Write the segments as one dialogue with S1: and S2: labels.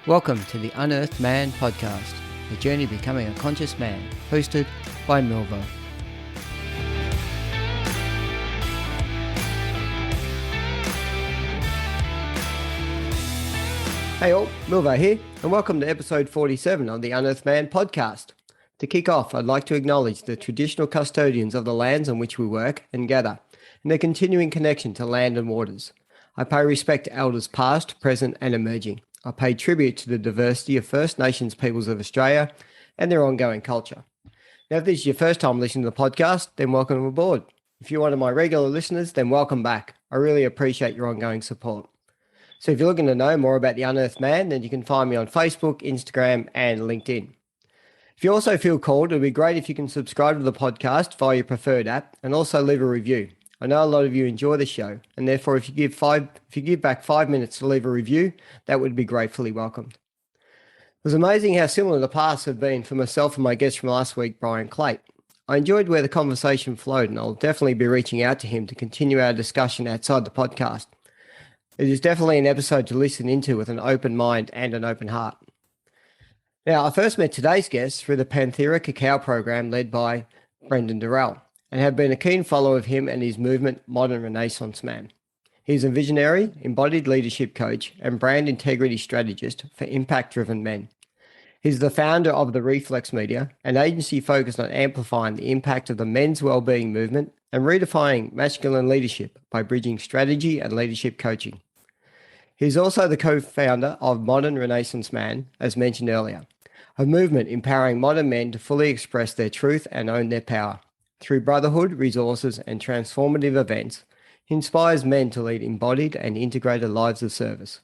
S1: Welcome to the Unearthed Man podcast, the journey to becoming a conscious man, hosted by Milvo. Hey all, Milvo here, and welcome to episode 47 of the Unearthed Man podcast. To kick off, I'd like to acknowledge the traditional custodians of the lands on which we work and gather, and their continuing connection to land and waters. I pay respect to elders past, present, and emerging. I pay tribute to the diversity of First Nations peoples of Australia and their ongoing culture. Now, if this is your first time listening to the podcast, then welcome aboard. If you're one of my regular listeners, then welcome back. I really appreciate your ongoing support. So if you're looking to know more about the Unearthed Man, then you can find me on Facebook, Instagram, and LinkedIn. If you also feel called, it would be great if you can subscribe to the podcast via your preferred app and also leave a review. I know a lot of you enjoy the show, and therefore if you give back 5 minutes to leave a review, that would be gratefully welcomed. It was amazing how similar the paths have been for myself and my guest from last week, Brian Clate. I enjoyed where the conversation flowed, and I'll definitely be reaching out to him to continue our discussion outside the podcast. It is definitely an episode to listen into with an open mind and an open heart. Now, I first met today's guest through the Panthera Cacao program led by Brendan Durrell, and have been a keen follower of him and his movement, Modern Renaissance Man. He's a visionary, embodied leadership coach, and brand integrity strategist for impact-driven men. He's the founder of the Reflex Media, an agency focused on amplifying the impact of the men's wellbeing movement and redefining masculine leadership by bridging strategy and leadership coaching. He's also the co-founder of Modern Renaissance Man, as mentioned earlier, a movement empowering modern men to fully express their truth and own their power. Through brotherhood, resources, and transformative events, he inspires men to lead embodied and integrated lives of service.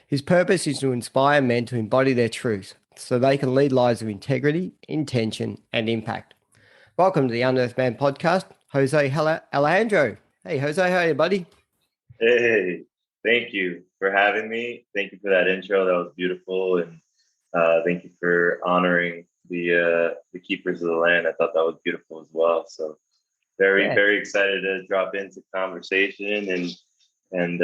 S1: His purpose is to inspire men to embody their truth so they can lead lives of integrity, intention, and impact. Welcome to the Unearthed Man podcast, Jose Alejandro. Hey, Jose, how are you, buddy?
S2: Hey, thank you for having me. Thank you for that intro. That was beautiful. And thank you for honoring the keepers of the land. I thought that was beautiful as well. So very excited to drop into conversation and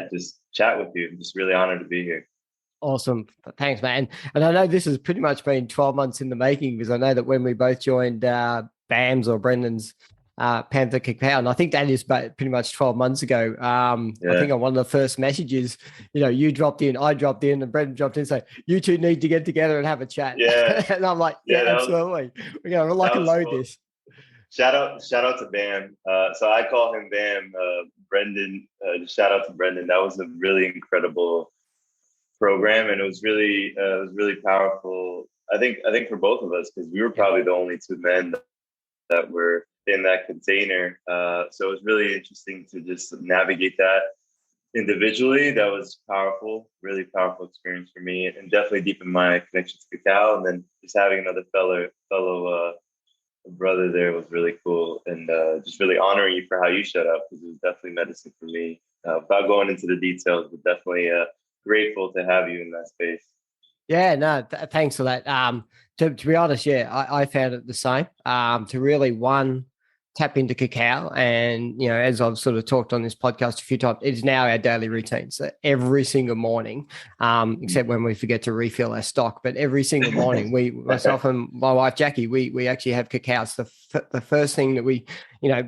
S2: just chat with you. I'm just really honored to be here.
S1: Awesome. Thanks, man. And I know this has pretty much been 12 months in the making, because I know that when we both joined Bam's or Brendan's Panther Cacao, and I think that is pretty much 12 months ago. I think on one of the first messages, you dropped in, I dropped in, and Brendan dropped in, say, you two need to get together and have a chat.
S2: Yeah.
S1: And I'm like, absolutely. We're going to lock and load this.
S2: Shout out to Bam. So I call him Bam. Brendan, shout out to Brendan. That was a really incredible program, and it was really powerful. I think for both of us, because we were probably the only two men that were in that container. So it was really interesting to just navigate that individually. That was powerful, really powerful experience for me, and definitely deepened my connection to cacao. And then just having another fellow brother there was really cool, and just really honoring you for how you showed up, because it was definitely medicine for me. Without going into the details, but definitely grateful to have you in that space.
S1: Yeah, no, thanks for that. To be honest, I found it the same. To really tap into cacao, and as I've sort of talked on this podcast a few times, it's now our daily routine. So every single morning, except when we forget to refill our stock, but every single morning, myself and my wife Jackie, we actually have cacao. It's the first thing that we,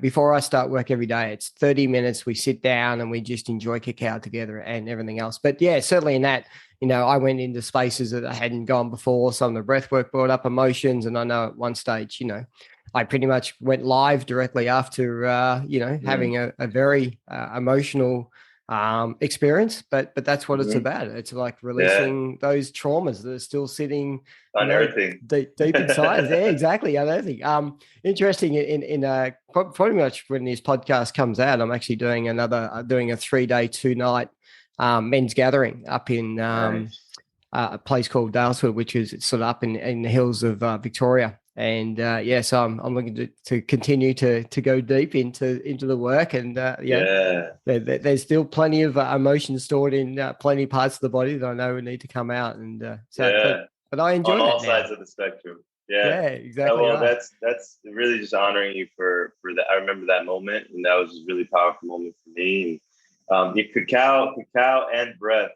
S1: before I start work every day. It's 30 minutes. We sit down and we just enjoy cacao together and everything else. But yeah, certainly in that, I went into spaces that I hadn't gone before. Some of the breath work brought up emotions, and I know at one stage, I pretty much went live directly after, having a very emotional experience. But that's what it's about. It's like releasing those traumas that are still sitting
S2: unearthing
S1: deep inside. Yeah, exactly, unearthing. Interesting. In pretty much when this podcast comes out, I'm actually doing a 3-day 2-night men's gathering up in a place called Dalesford, which is sort of up in the hills of Victoria. And so I'm looking to continue to go deep into the work, and there's still plenty of emotions stored in plenty of parts of the body that I know need to come out, and but I enjoy
S2: on all
S1: that
S2: sides
S1: now.
S2: of the spectrum.
S1: Exactly.
S2: Well, that's really just honoring you for that. I remember that moment, and that was just a really powerful moment for me. Cacao and breath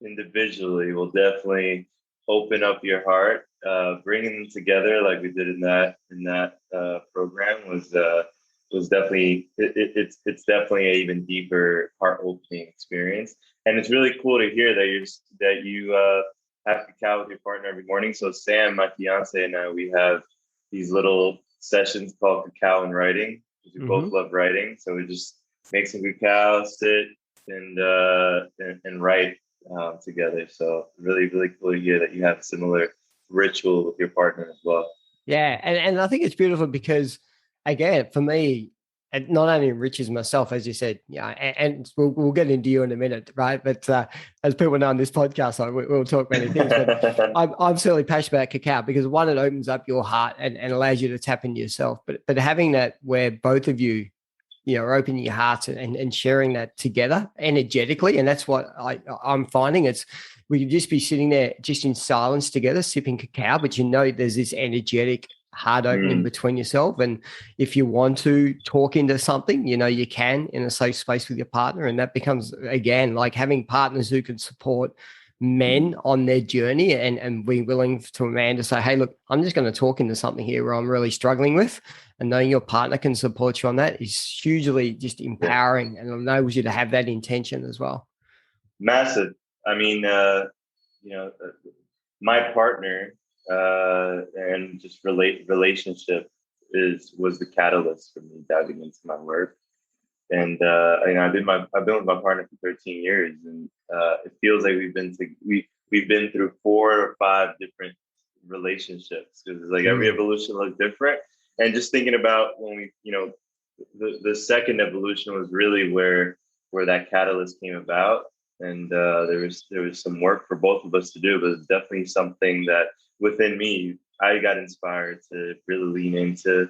S2: individually will definitely open up your heart. Bringing them together like we did in that program was definitely it's definitely an even deeper heart opening experience. And it's really cool to hear that you have cacao with your partner every morning. So Sam, my fiance, and I, we have these little sessions called cacao and writing, because we both love writing. So we just make some cacao, sit and write together. So really, really cool to hear that you have similar ritual with your partner as well.
S1: Yeah. And I think it's beautiful because, again, for me, it not only enriches myself, as you said, yeah, and we'll get into you in a minute, right? But as people know on this podcast, we'll talk many things, but I'm certainly passionate about cacao because, one, it opens up your heart and allows you to tap into yourself. But having that where both of you, are opening your hearts and sharing that together energetically. And that's what I'm finding. We could just be sitting there just in silence together, sipping cacao, but there's this energetic heart opening between yourself. And if you want to talk into something, you can in a safe space with your partner. And that becomes, again, like having partners who can support men on their journey and be willing to a man to say, hey, look, I'm just going to talk into something here where I'm really struggling with, and knowing your partner can support you on that is hugely just empowering and enables you to have that intention as well.
S2: Massive. I mean, my partner and just relationship was the catalyst for me diving into my work. And I've been with my partner for 13 years, and it feels like we've been through 4 or 5 different relationships, because like every evolution looks different. And just thinking about when the second evolution was really where that catalyst came about, and there was some work for both of us to do, but it's definitely something that within me I got inspired to really lean into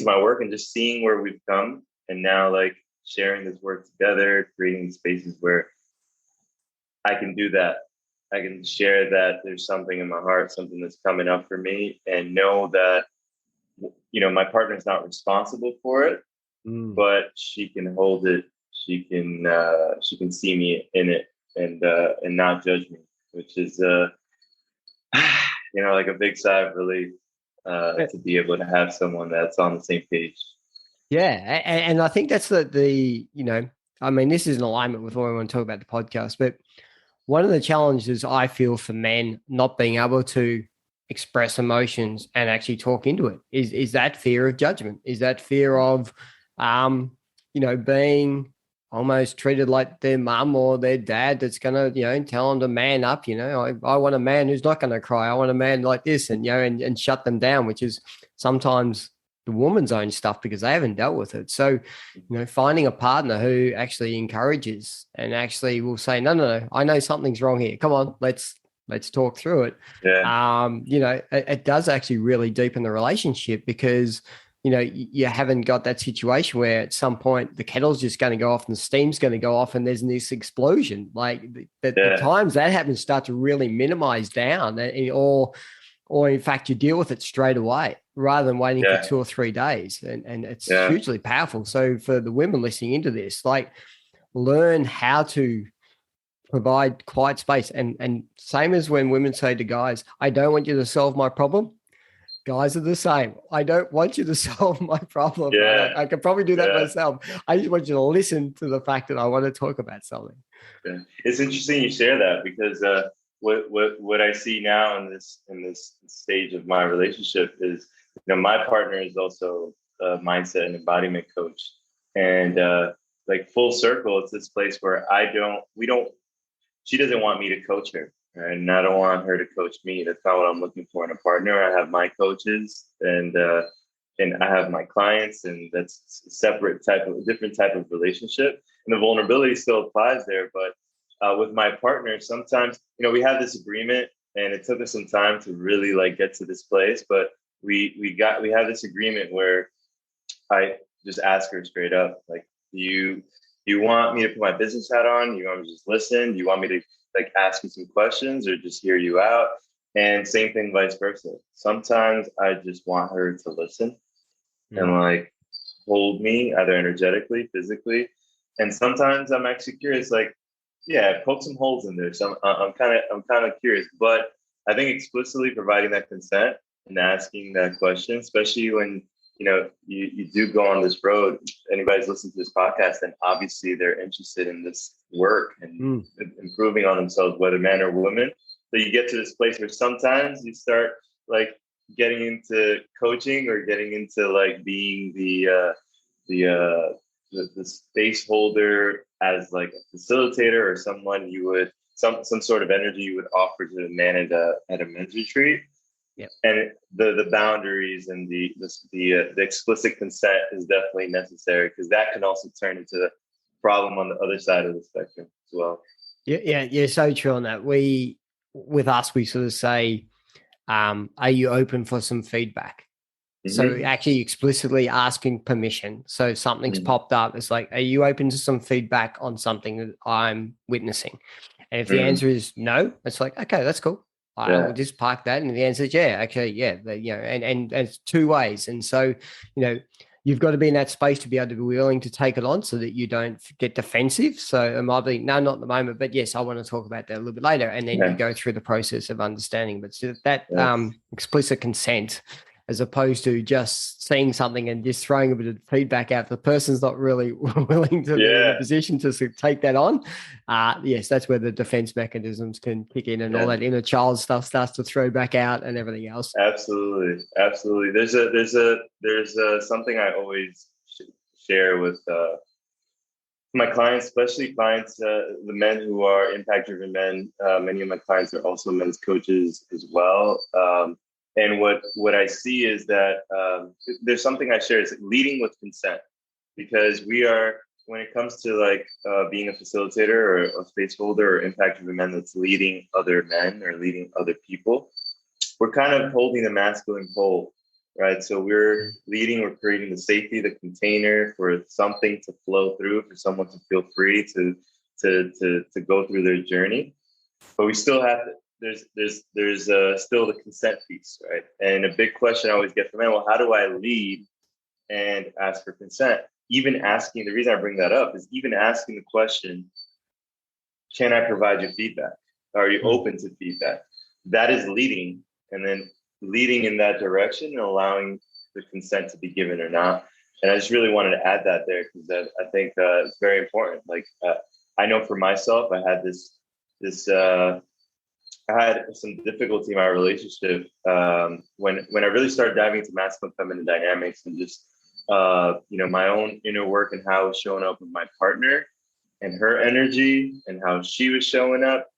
S2: my work and just seeing where we've come, and now like sharing this work together, creating spaces where I can do that. I can share that there's something in my heart, something that's coming up for me, and know that my partner's not responsible for it, but she can hold it. She can see me in it and not judge me, which is like a big sigh of relief. To be able to have someone that's on the same page.
S1: Yeah. And I think that's this is in alignment with what we want to talk about the podcast, but one of the challenges I feel for men not being able to express emotions and actually talk into it is that fear of judgment, is that fear of, being almost treated like their mum or their dad that's going to, tell them to man up. I want a man who's not going to cry. I want a man like this, and shut them down, which is sometimes the woman's own stuff because they haven't dealt with it. So, finding a partner who actually encourages and actually will say, no, I know something's wrong here. Come on, let's talk through it.
S2: Yeah.
S1: It does actually really deepen the relationship because, you haven't got that situation where at some point the kettle's just going to go off and the steam's going to go off and there's this explosion. Like the times that happens start to really minimize down, or in fact you deal with it straight away rather than waiting for 2 or 3 days. And it's hugely powerful. So for the women listening into this, like, learn how to provide quiet space. And same as when women say to guys, I don't want you to solve my problem. Guys are the same. I don't want you to solve my problem.
S2: Yeah.
S1: I could probably do that myself. I just want you to listen to the fact that I want to talk about something.
S2: Yeah. It's interesting you share that because what I see now in this stage of my relationship is, my partner is also a mindset and embodiment coach, and like full circle, it's this place where she doesn't want me to coach her. And I don't want her to coach me. That's not what I'm looking for in a partner. I have my coaches and I have my clients, and that's a different type of relationship. And the vulnerability still applies there. But with my partner, sometimes, we have this agreement, and it took us some time to really like get to this place. But we have this agreement where I just ask her straight up, like, do you want me to put my business hat on? You want me to just listen? Do you want me to like ask you some questions or just hear you out? And same thing, vice versa. Sometimes I just want her to listen and like hold me either energetically, physically. And sometimes I'm actually curious, like, yeah, poke some holes in there. So I'm kind of curious, but I think explicitly providing that consent and asking that question, especially when you do go on this road. Anybody's listening to this podcast, and obviously they're interested in this work and improving on themselves, whether men or women. So you get to this place where sometimes you start like getting into coaching or getting into like being the space holder as like a facilitator or someone you would some sort of energy you would offer to the man at a men's retreat.
S1: Yep.
S2: And the boundaries and the explicit consent is definitely necessary, because that can also turn into a problem on the other side of the spectrum as well.
S1: Yeah, so true on that. With us, we sort of say, are you open for some feedback? So actually explicitly asking permission. So something's popped up. It's like, are you open to some feedback on something that I'm witnessing? And if the answer is no, it's like, okay, that's cool. I will just park that. And the answer is yeah, actually, yeah. And it's two ways. And so, you've got to be in that space to be able to be willing to take it on so that you don't get defensive. So it might be, no, not at the moment, but yes, I want to talk about that a little bit later. And then you go through the process of understanding. But so that explicit consent, as opposed to just seeing something and just throwing a bit of feedback out, the person's not really willing to be in a position to take that on. Yes, that's where the defense mechanisms can kick in, and all that inner child stuff starts to throw back out and everything else.
S2: Absolutely. There's something I always share with my clients, especially clients, the men who are impact-driven men. Many of my clients are also men's coaches as well. And what I see is that there's something I share is leading with consent, because when it comes to like being a facilitator or a space holder or impact-driven men that's leading other men or leading other people, we're kind of holding the masculine pole, right? So we're creating the safety, the container for something to flow through, for someone to feel free to go through their journey. But we still have to, there's still the consent piece, right? And a big question I always get from men, well, how do I lead and ask for consent? Even asking, the reason I bring that up is even asking the question, can I provide you feedback? Are you open to feedback? That is leading, and then leading in that direction and allowing the consent to be given or not. And I just really wanted to add that there, because I think it's very important. Like I know for myself, I had I had some difficulty in my relationship when I really started diving into masculine feminine dynamics and just my own inner work and how I was showing up with my partner and her energy and how she was showing up.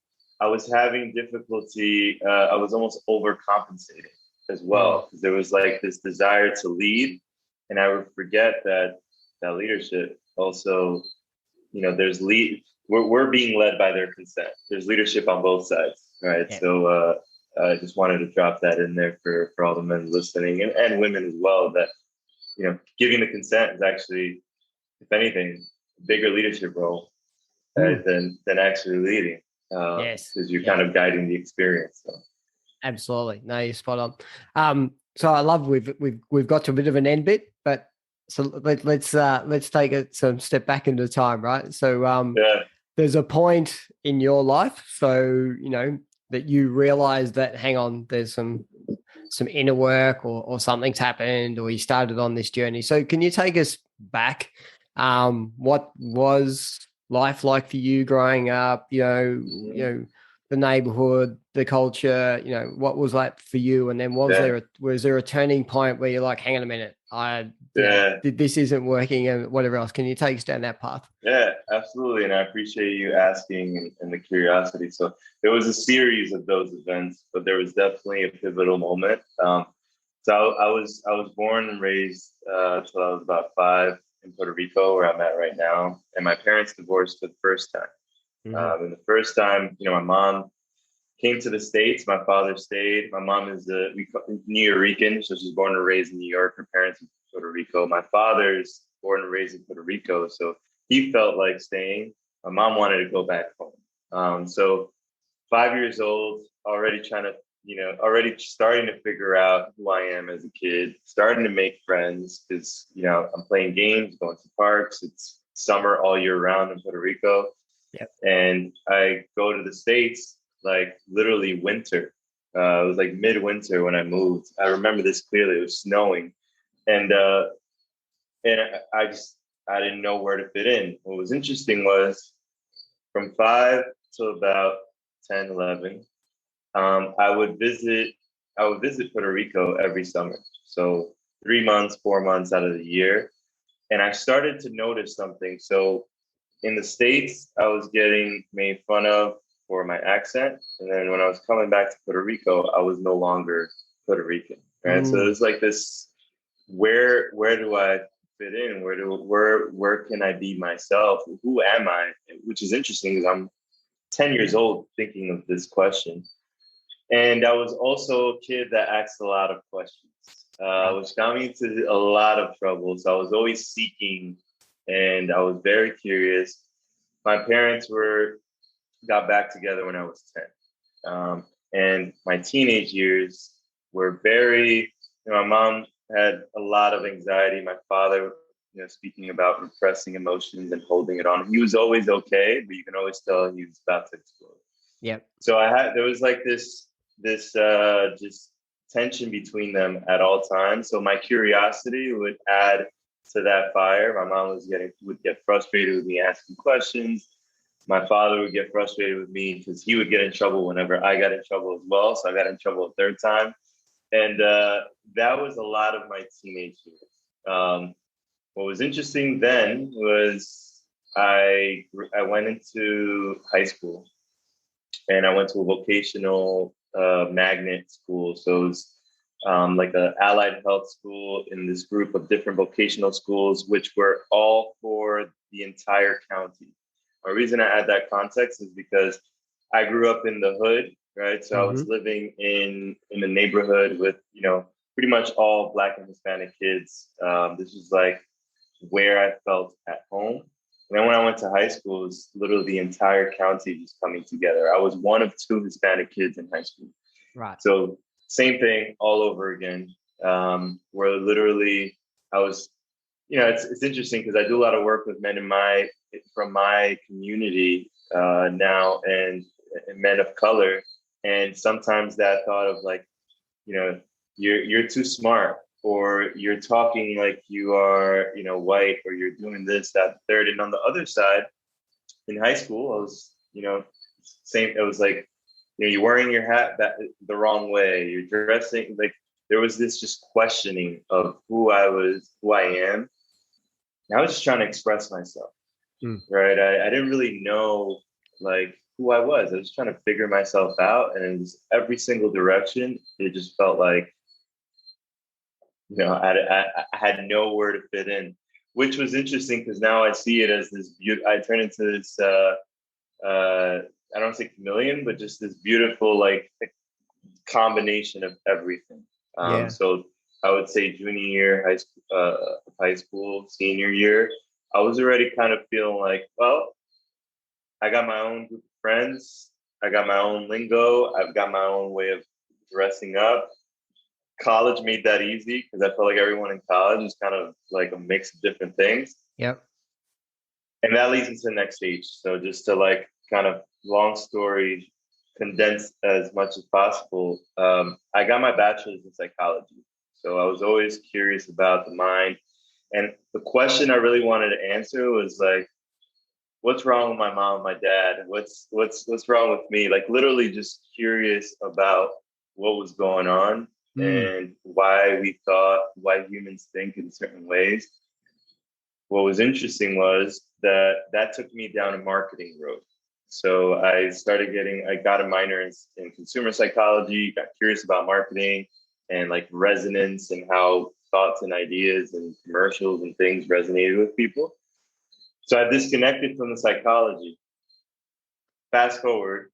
S2: I was having difficulty. I was almost overcompensating as well, because there was like this desire to lead, and I would forget that leadership also, there's lead. We're being led by their consent. There's leadership on both sides, right? Yeah. So I just wanted to drop that in there for all the men listening and women as well, that giving the consent is actually, if anything, a bigger leadership role than actually leading.
S1: Yes,
S2: because you're kind of guiding the experience. So.
S1: Absolutely, no, you're spot on. So I love we've got to a bit of an end bit, but so let's take it some step back into time, right? So there's a point in your life, so that you realize that, hang on, there's some inner work or something's happened, or you started on this journey. So can you take us back? What was life like for you growing up? The neighborhood, the culture, what was that for you? And then was there a turning point where you're like, hang on a minute, this isn't working, and whatever else? Can you take us down that path?
S2: Yeah, absolutely. And I appreciate you asking and the curiosity. So there was a series of those events, but there was definitely a pivotal moment. So I was born and raised till I was about 5 in Puerto Rico, where I'm at right now. And my parents divorced for the first time. And the first time, my mom came to the States. My father stayed. My mom is New Rican, so she's born and raised in New York. Her parents in Puerto Rico. My father's born and raised in Puerto Rico, so he felt like staying. My mom wanted to go back home. So 5 years old, already already starting to figure out who I am as a kid, starting to make friends, because I'm playing games, going to parks. It's summer all year round in Puerto Rico.
S1: Yep.
S2: And I go to the States like literally winter. It was like midwinter when I moved. I remember this clearly. It was snowing, and and I didn't know where to fit in. What was interesting was from 5 to about 10, 11, I would visit Puerto Rico every summer. So 3 months, 4 months out of the year. And I started to notice something. So in the States, I was getting made fun of for my accent. And then when I was coming back to Puerto Rico, I was no longer Puerto Rican. Right. So it was like this, where do I fit in? Where can I be myself? Who am I? Which is interesting because I'm 10 years old thinking of this question. And I was also a kid that asked a lot of questions, which got me into a lot of trouble. So I was always seeking, and I was very curious. My parents got back together when I was 10. And my teenage years were very, my mom had a lot of anxiety. My father, speaking about repressing emotions and holding it on. He was always okay, but you can always tell he was about to explode.
S1: Yep.
S2: So there was like this just tension between them at all times. So my curiosity would add to that fire. My mom would get frustrated with me asking questions. My father would get frustrated with me because he would get in trouble whenever I got in trouble as well. So I got in trouble a third time. And that was a lot of my teenage years. What was interesting then was I went into high school, and I went to a vocational magnet school. So it was like an allied health school in this group of different vocational schools, which were all for the entire county. The reason I add that context is because I grew up in the hood, right? So I was living in a neighborhood with, pretty much all Black and Hispanic kids. This was like where I felt at home. And then when I went to high school, it was literally the entire county just coming together. I was one of 2 Hispanic kids in high school.
S1: Right.
S2: So same thing all over again, where literally I was, it's interesting because I do a lot of work with men from my community now and men of color. And sometimes that thought of like, you're too smart, or you're talking like you are, white, or you're doing this, that, third. And on the other side, in high school, I was, same. It was like, you're wearing your hat the wrong way. You're dressing like, there was this just questioning of who I am. And I was just trying to express myself, right? I didn't really know like who I was. I was trying to figure myself out, and it was every single direction. It just felt like, I had nowhere to fit in, which was interesting because now I see it as this I turn into this, I don't say chameleon, but just this beautiful, like, combination of everything. So I would say junior year, high school, senior year, I was already kind of feeling like, well, I got my own group of friends. I got my own lingo. I've got my own way of dressing up. College made that easy because I felt like everyone in college is kind of like a mix of different things.
S1: Yep.
S2: And that leads into the next stage. So just to like kind of long story condense as much as possible, I got my bachelor's in psychology. So I was always curious about the mind. And the question I really wanted to answer was like, what's wrong with my mom, my dad? What's wrong with me? Like literally just curious about what was going on and why humans think in certain ways. What was interesting was that took me down a marketing road. So I got a minor in consumer psychology, got curious about marketing and like resonance and how thoughts and ideas and commercials and things resonated with people. So I disconnected from the psychology. Fast forward,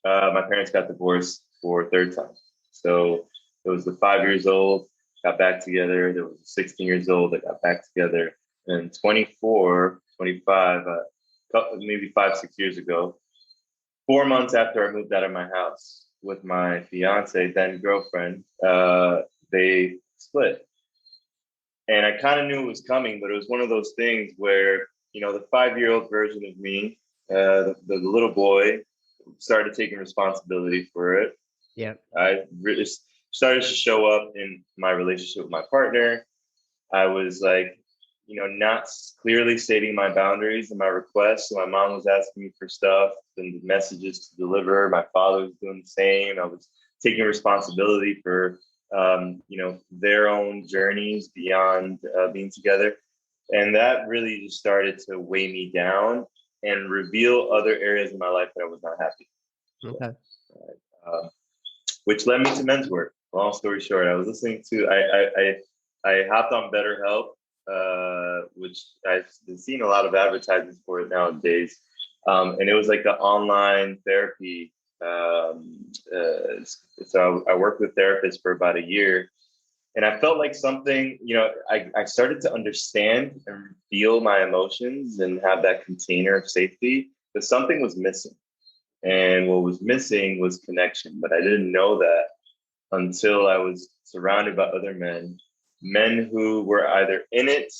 S2: my parents got divorced for a third time. So it was the 5 years old, got back together. There was 16 years old that got back together. And 24, 25, maybe 5, 6 years ago, 4 months after I moved out of my house with my fiance, then girlfriend, they split. And I kind of knew it was coming, but it was one of those things where, the 5-year-old version of me the little boy started taking responsibility for it.
S1: Yeah.
S2: I really started to show up in my relationship with my partner. I was like, not clearly stating my boundaries and my requests. So my mom was asking me for stuff and messages to deliver. My father was doing the same. I was taking responsibility for, their own journeys beyond being together. And that really just started to weigh me down and reveal other areas in my life that I was not happy.
S1: Okay.
S2: Which led me to men's work. Long story short, I was listening to, I hopped on BetterHelp, which I've been seeing a lot of advertisements for it nowadays. And it was like an online therapy. So I worked with therapists for about a year. And I felt like something, I started to understand and feel my emotions and have that container of safety, but something was missing. And what was missing was connection. But I didn't know that until I was surrounded by other men who were either in it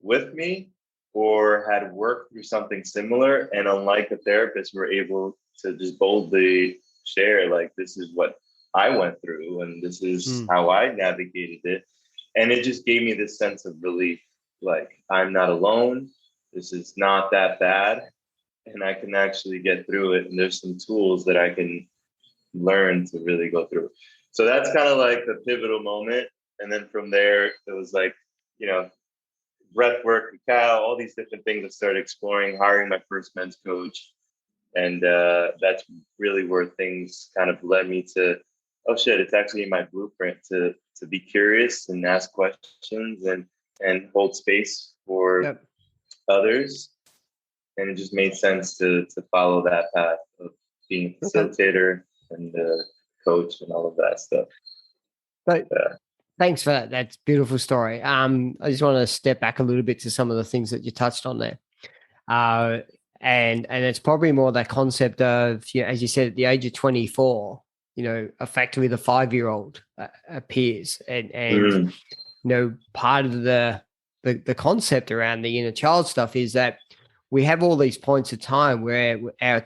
S2: with me or had worked through something similar. And unlike a therapist, were able to just boldly share, like, this is what I went through and this is how I navigated it. And it just gave me this sense of relief. Like, I'm not alone. This is not that bad. And I can actually get through it. And there's some tools that I can learn to really go through. So that's kind of like the pivotal moment. And then from there, it was like, breath work, cacao, all these different things I started exploring, hiring my first men's coach. And that's really where things kind of led me to, oh shit, it's actually in my blueprint to be curious and ask questions and hold space for others. And it just made sense to follow that path of being a facilitator and coach and all of that stuff.
S1: So, thanks for that. That's a beautiful story. I just want to step back a little bit to some of the things that you touched on there. And it's probably more that concept of, as you said, at the age of 24, effectively the 5-year-old appears. And part of the concept around the inner child stuff is that we have all these points of time where our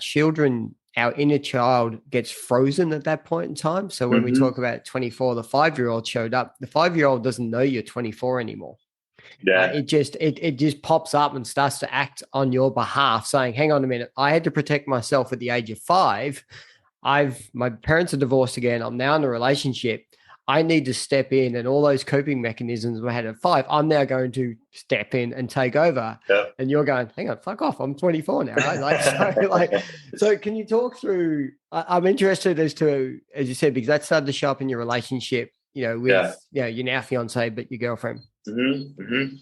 S1: inner child gets frozen at that point in time. So when we talk about 24, the 5-year-old showed up, the 5-year-old doesn't know you're 24 anymore. Yeah. It just pops up and starts to act on your behalf, saying, hang on a minute, I had to protect myself at the age of 5. My parents are divorced again. I'm now in a relationship. I need to step in, and all those coping mechanisms we had at 5, I'm now going to step in and take over. Yep. And you're going, hang on, fuck off. I'm 24 now, right? So can you talk through, I'm interested as to, as you said, because that started to show up in your relationship, with your now fiance, but your girlfriend.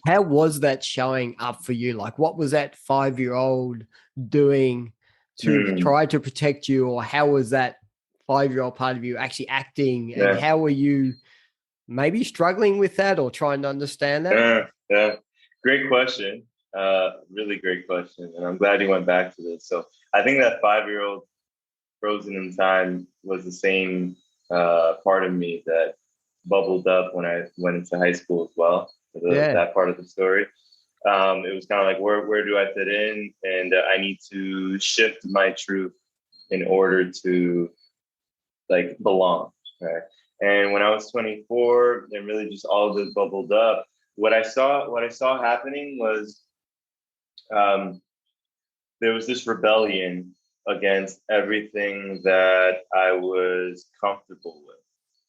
S1: How was that showing up for you? Like, what was that 5-year-old doing to try to protect you, or how was that 5-year-old part of you actually acting, and how were you maybe struggling with that or trying to understand that?
S2: Great question. Really great question. And I'm glad you went back to this. So I think that 5-year-old frozen in time was the same part of me that bubbled up when I went into high school as well. That part of the story. It was kind of like, where do I fit in? And I need to shift my truth in order to belong. Right? And when I was 24, and really just all of this bubbled up, what I saw happening was there was this rebellion against everything that I was comfortable with.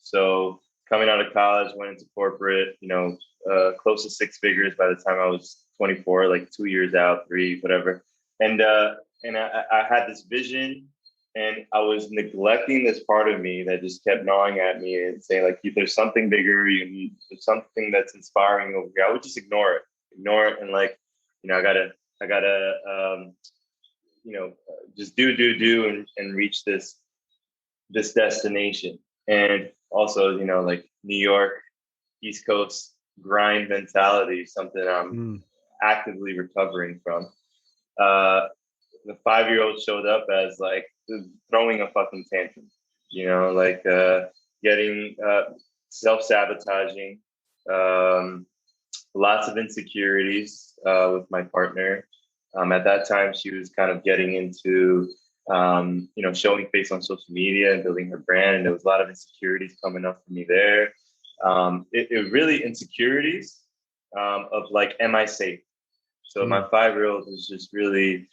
S2: So coming out of college, went into corporate, close to 6 figures by the time I was 24, like 2 years out, 3, whatever. And I had this vision, and I was neglecting this part of me that just kept gnawing at me and saying, like, there's something bigger, there's something that's inspiring over here. I would just ignore it, and I gotta just do and reach this destination. And also, like New York, East Coast grind mentality, something I'm actively recovering from. The 5-year-old showed up as like throwing a fucking tantrum, getting self-sabotaging, lots of insecurities with my partner, At that time, she was kind of getting into, showing face on social media and building her brand. And there was a lot of insecurities coming up for me there. It really insecurities of like, am I safe? So my 5-year-old was just really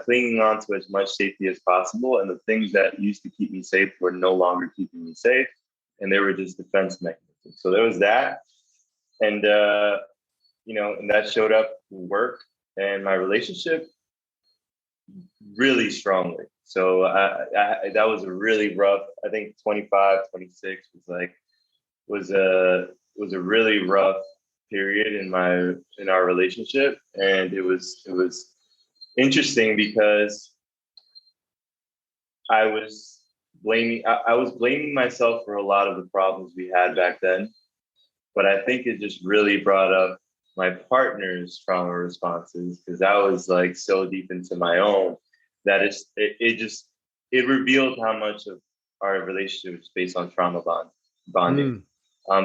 S2: clinging on to as much safety as possible. And the things that used to keep me safe were no longer keeping me safe. And they were just defense mechanisms. So there was that. And, and that showed up in work and my relationship really strongly. So that was a really rough, I think 25, 26 was a really rough period in our relationship. And it was interesting because I was blaming myself for a lot of the problems we had back then. But I think it just really brought up my partner's trauma responses, because I was like so deep into my own that it revealed how much of our relationship is based on trauma bonding.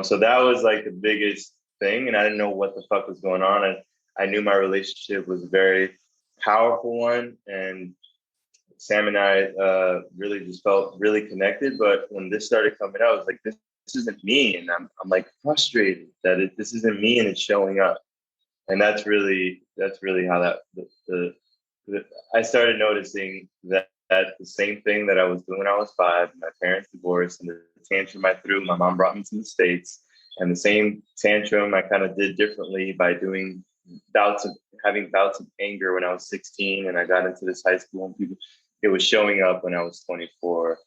S2: So that was like the biggest thing. And I didn't know what the fuck was going on. And I knew my relationship was a very powerful one. And Sam and I really just felt really connected. But when this started coming out, I was like, this isn't me. And I'm like frustrated that this isn't me and it's showing up. And that's really how I started noticing that the same thing that I was doing when I was 5, my parents divorced, and the tantrum I threw, my mom brought me to the States, and the same tantrum I kind of did differently by having bouts of anger when I was 16, and I got into this high school, and it was showing up when I was 24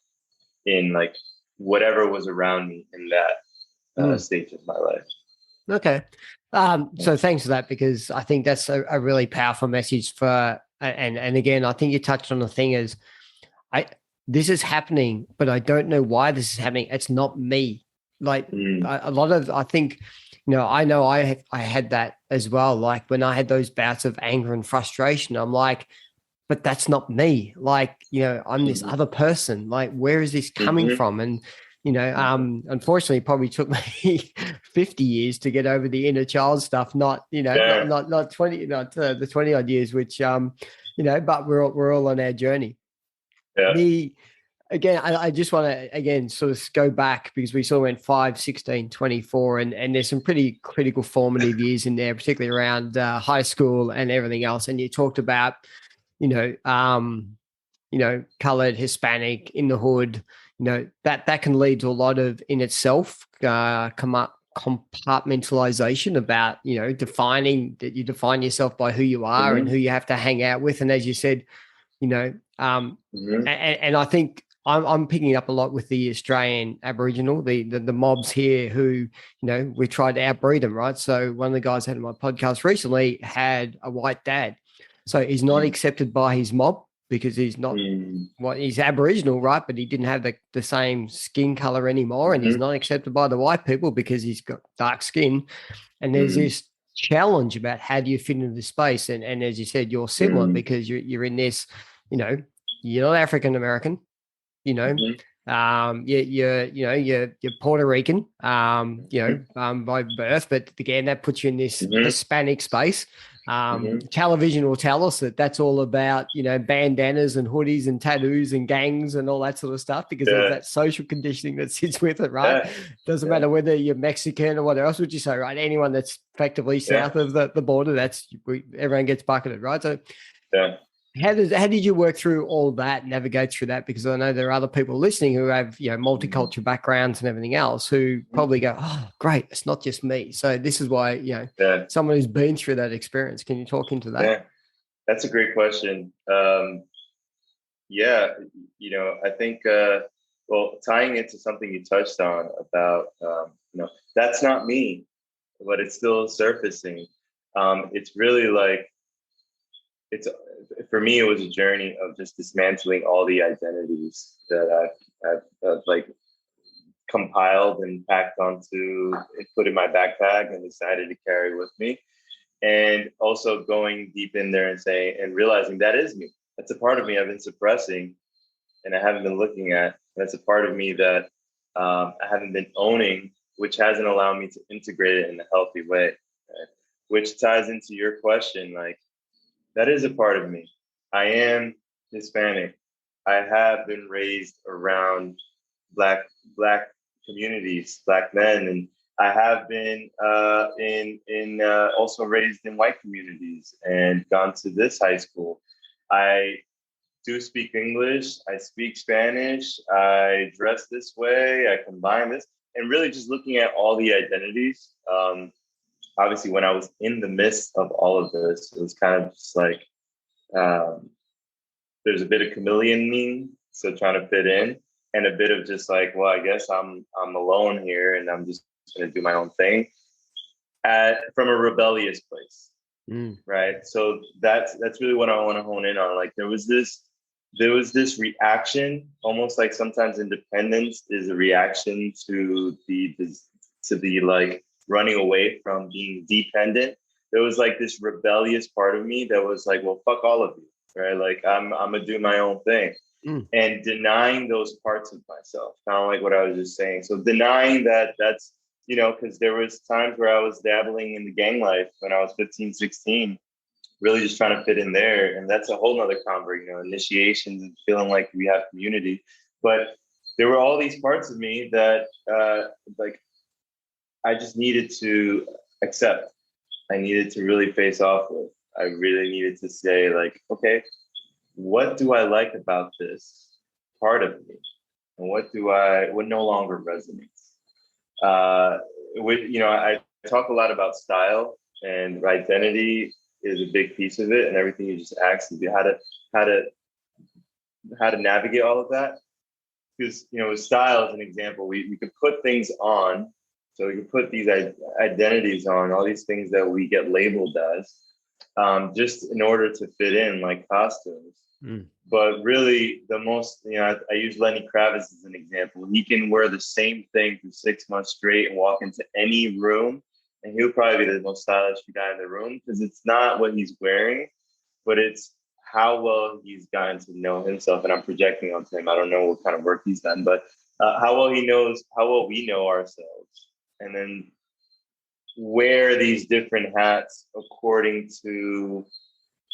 S2: in like whatever was around me in that stage of my life.
S1: Okay. So thanks for that, because I think that's a really powerful message and again, I think you touched on the thing is this is happening, but I don't know why this is happening. It's not me. Like I think, I know I had that as well. Like when I had those bouts of anger and frustration, I'm like, but that's not me. Like, I'm this other person. Like, where is this coming from? And, unfortunately, it probably took me 50 years to get over the inner child stuff, not 20, the 20 odd years, which, but we're all on our journey. Yeah. Again, I just want to, again, sort of go back, because we sort of went 5, 16, 24, and there's some pretty critical formative years in there, particularly around high school and everything else. And you talked about, colored, Hispanic, in the hood, that can lead to a lot of in itself compartmentalization about, defining that you define yourself by who you are and who you have to hang out with. And as you said, and I think I'm picking up a lot with the Australian Aboriginal, the mobs here who, we tried to outbreed them, right? So one of the guys I had on my podcast recently had a white dad. So he's not accepted by his mob because he's not he's Aboriginal, right? But he didn't have the same skin color anymore. And he's not accepted by the white people because he's got dark skin. And there's this challenge about how do you fit into this space. And as you said, you're similar because you're in this, you're not African American, you're Puerto Rican, by birth, but again, that puts you in this Hispanic space. Television will tell us that that's all about, bandanas and hoodies and tattoos and gangs and all that sort of stuff, because there's that social conditioning that sits with it, right? Doesn't matter whether you're Mexican or what else would you say, right? Anyone that's effectively south of the border, everyone gets bucketed, right? So how did you work through all that, navigate through that? Because I know there are other people listening who have, multicultural backgrounds and everything else who probably go, oh, great, it's not just me. So this is why, someone who's been through that experience. Can you talk into that?
S2: Yeah, that's a great question. I think, tying it to something you touched on about, that's not me, but it's still surfacing. It's really like, for me, it was a journey of just dismantling all the identities that I've like compiled and packed onto and put in my backpack and decided to carry with me. And also going deep in there and realizing that is me. That's a part of me I've been suppressing and I haven't been looking at. And that's a part of me that I haven't been owning, which hasn't allowed me to integrate it in a healthy way. Right? Which ties into your question, like, That is a part of me. I am Hispanic. I have been raised around black communities, black men, and I have been also raised in white communities and gone to this high school. I do speak English. I speak Spanish. I dress this way. I combine this, and really just looking at all the identities. Obviously, when I was in the midst of all of this, it was kind of just like um, there's a bit of chameleon me, so trying to fit in, and a bit of just like, well, I guess I'm alone here, and I'm just going to do my own thing from a rebellious place, right? So that's really what I want to hone in on. Like there was this reaction, almost like sometimes independence is a reaction to the like running away from being dependent. There was like this rebellious part of me that was like, well, fuck all of you, right? Like I'm gonna do my own thing, and denying those parts of myself, kind of like what I was just saying. So denying that's because there was times where I was dabbling in the gang life when I was 15, 16, really just trying to fit in there. And that's a whole nother convo, initiations and feeling like we have community. But there were all these parts of me that like I just needed to accept. I needed to really face off with. I really needed to say like, okay, what do I like about this part of me? And what no longer resonates? I talk a lot about style, and identity is a big piece of it, and everything you just asked is how to navigate all of that. Because with style as an example, we could put things on, so we could put these identities on, all these things that we get labeled as, just in order to fit in, like costumes. But really, the most, I use Lenny Kravitz as an example. He can wear the same thing for 6 months straight and walk into any room, and he'll probably be the most stylish guy in the room, because it's not what he's wearing, but it's how well he's gotten to know himself. And I'm projecting onto him. I don't know what kind of work he's done, but how well we know ourselves, and then wear these different hats according to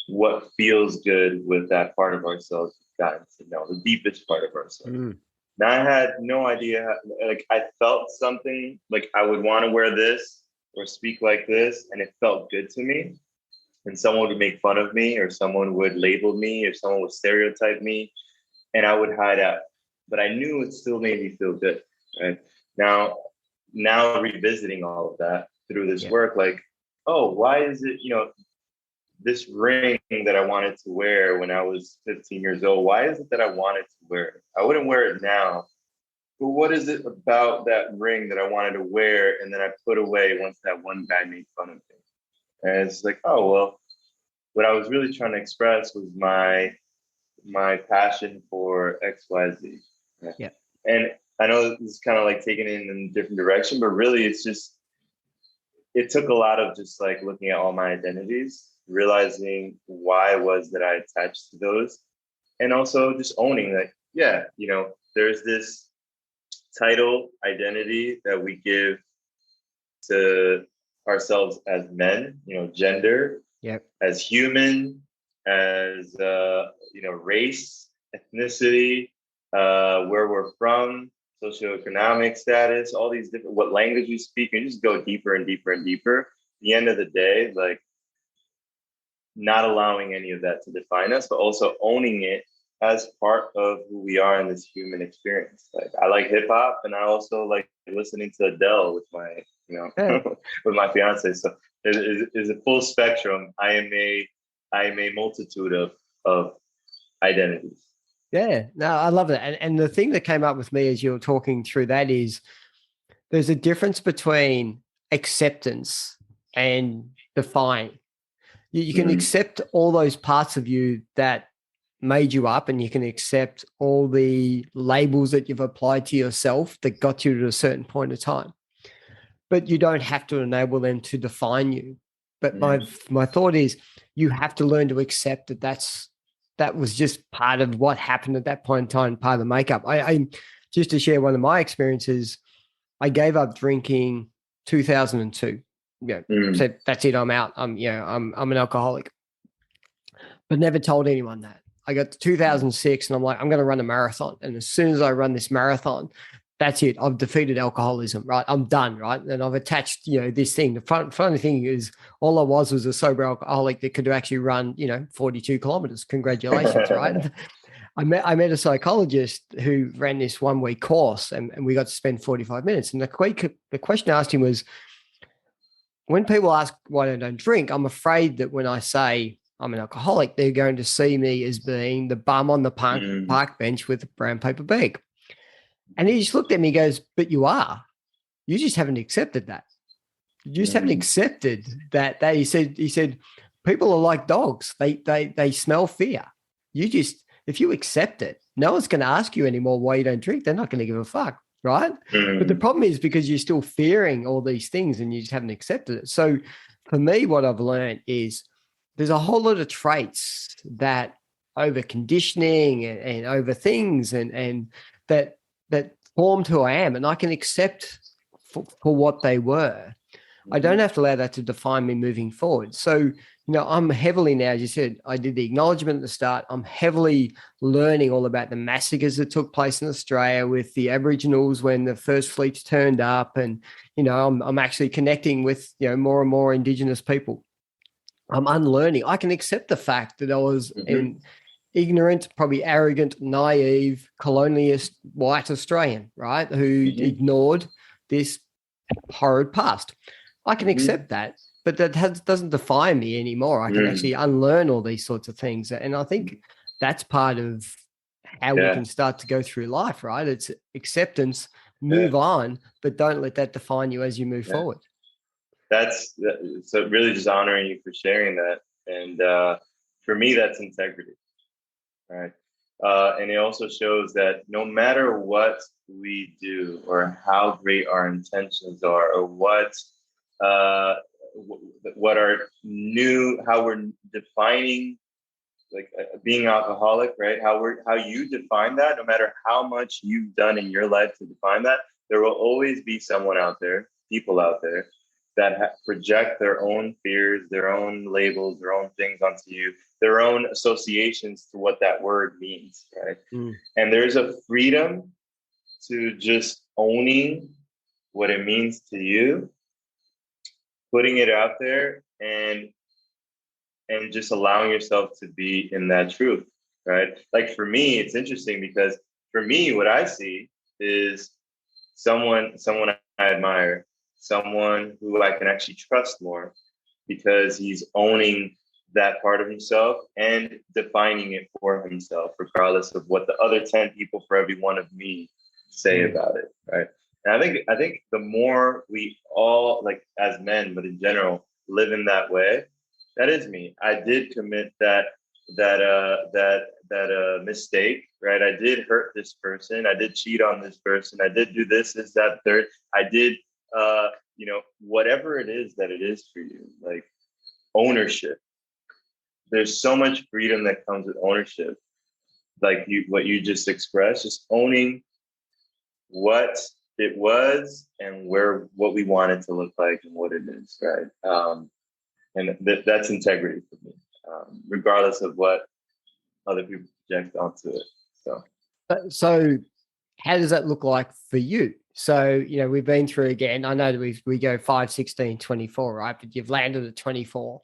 S2: what feels good with that part of ourselves we've gotten to know, the deepest part of ourselves. Now, I had no idea like I felt something like I would want to wear this or speak like this, and it felt good to me. And someone would make fun of me, or someone would label me, or someone would stereotype me, and I would hide out. But I knew it still made me feel good. Right? Now revisiting all of that through this work, like, oh, why is it, this ring that I wanted to wear when I was 15 years old, why is it that I wanted to wear it? I wouldn't wear it now, but what is it about that ring that I wanted to wear and then I put away once that one guy made fun of me? And it's like, oh, well, what I was really trying to express was my passion for XYZ.
S1: Yeah.
S2: And I know this is kind of like taking it in a different direction, but really it took a lot of just like looking at all my identities, realizing why it was that I attached to those, and also just owning that, there's this title identity that we give to ourselves as men, gender, as human, as race, ethnicity, where we're from, socioeconomic status, all these different, what language you speak, and just go deeper and deeper and deeper. At the end of the day, like, not allowing any of that to define us, but also owning it as part of who we are in this human experience. Like, I like hip hop, and I also like listening to Adele with my, with my fiance. So it's a full spectrum. I am a multitude of identities.
S1: Yeah, no, I love that. And the thing that came up with me as you were talking through that is there's a difference between acceptance and defying. You can accept all those parts of you that made you up, and you can accept all the labels that you've applied to yourself that got you to a certain point of time. But you don't have to enable them to define you. But my thought is you have to learn to accept that was just part of what happened at that point in time, part of the makeup. I just to share one of my experiences, I gave up drinking 2002. Said that's it, I'm out. I'm an alcoholic. but never told anyone that. I got to 2006 and I'm like, I'm going to run a marathon. And as soon as I run this marathon, that's it. I've defeated alcoholism, right? I'm done, right? And I've attached, this thing. The funny thing is all I was a sober alcoholic that could actually run, 42 kilometers. Congratulations, right? I met a psychologist who ran this 1 week course and we got to spend 45 minutes. And the question I asked him was, when people ask why I don't drink, I'm afraid that when I say I'm an alcoholic, they're going to see me as being the bum on the park bench with a brown paper bag. And he just looked at me and goes, but you are. You just haven't accepted that. You just haven't accepted that. He said, people are like dogs. They smell fear. If you accept it, no one's going to ask you anymore why you don't drink. They're not going to give a fuck, right? But the problem is because you're still fearing all these things and you just haven't accepted it. So for me, what I've learned is there's a whole lot of traits that over conditioning and over things and that formed who I am, and I can accept for what they were. I don't have to allow that to define me moving forward. So, I'm heavily now, as you said, I did the acknowledgement at the start. I'm heavily learning all about the massacres that took place in Australia with the Aboriginals when the first fleets turned up. And, I'm actually connecting with, more and more Indigenous people. I'm unlearning. I can accept the fact that I was an ignorant, probably arrogant, naive, colonialist white Australian, right, who ignored this horrid past. I can accept that, but that doesn't define me anymore. I can actually unlearn all these sorts of things. And I think that's part of how we can start to go through life, right? It's acceptance, move on, but don't let that define you as you move forward.
S2: So really just honoring you for sharing that. And for me, that's integrity, right? And it also shows that no matter what we do or how great our intentions are or what our how we're defining like being alcoholic, right? How you define that, no matter how much you've done in your life to define that, there will always be someone out there, people out there that project their own fears, their own labels, their own things onto you, their own associations to what that word means, right? And there's a freedom to just owning what it means to you, putting it out there and just allowing yourself to be in that truth, right? Like for me, it's interesting because for me, what I see is someone I admire, someone who I can actually trust more because he's owning that part of himself and defining it for himself, regardless of what the other 10 people for every one of me say about it, right? And I think the more we all, like as men, but in general, live in that way, that is me. I did commit that mistake, right? I did hurt this person. I did cheat on this person. I did do this, that, third. I did, whatever it is that it is for you, like ownership. There's so much freedom that comes with ownership. Like what you just expressed, just owning what it was and what we want it to look like and what it is, right? And that's integrity for me, regardless of what other people project onto it.
S1: So how does that look like for you? So, we've been through again. I know that we go 5, 16, 24, right? But you've landed at 24.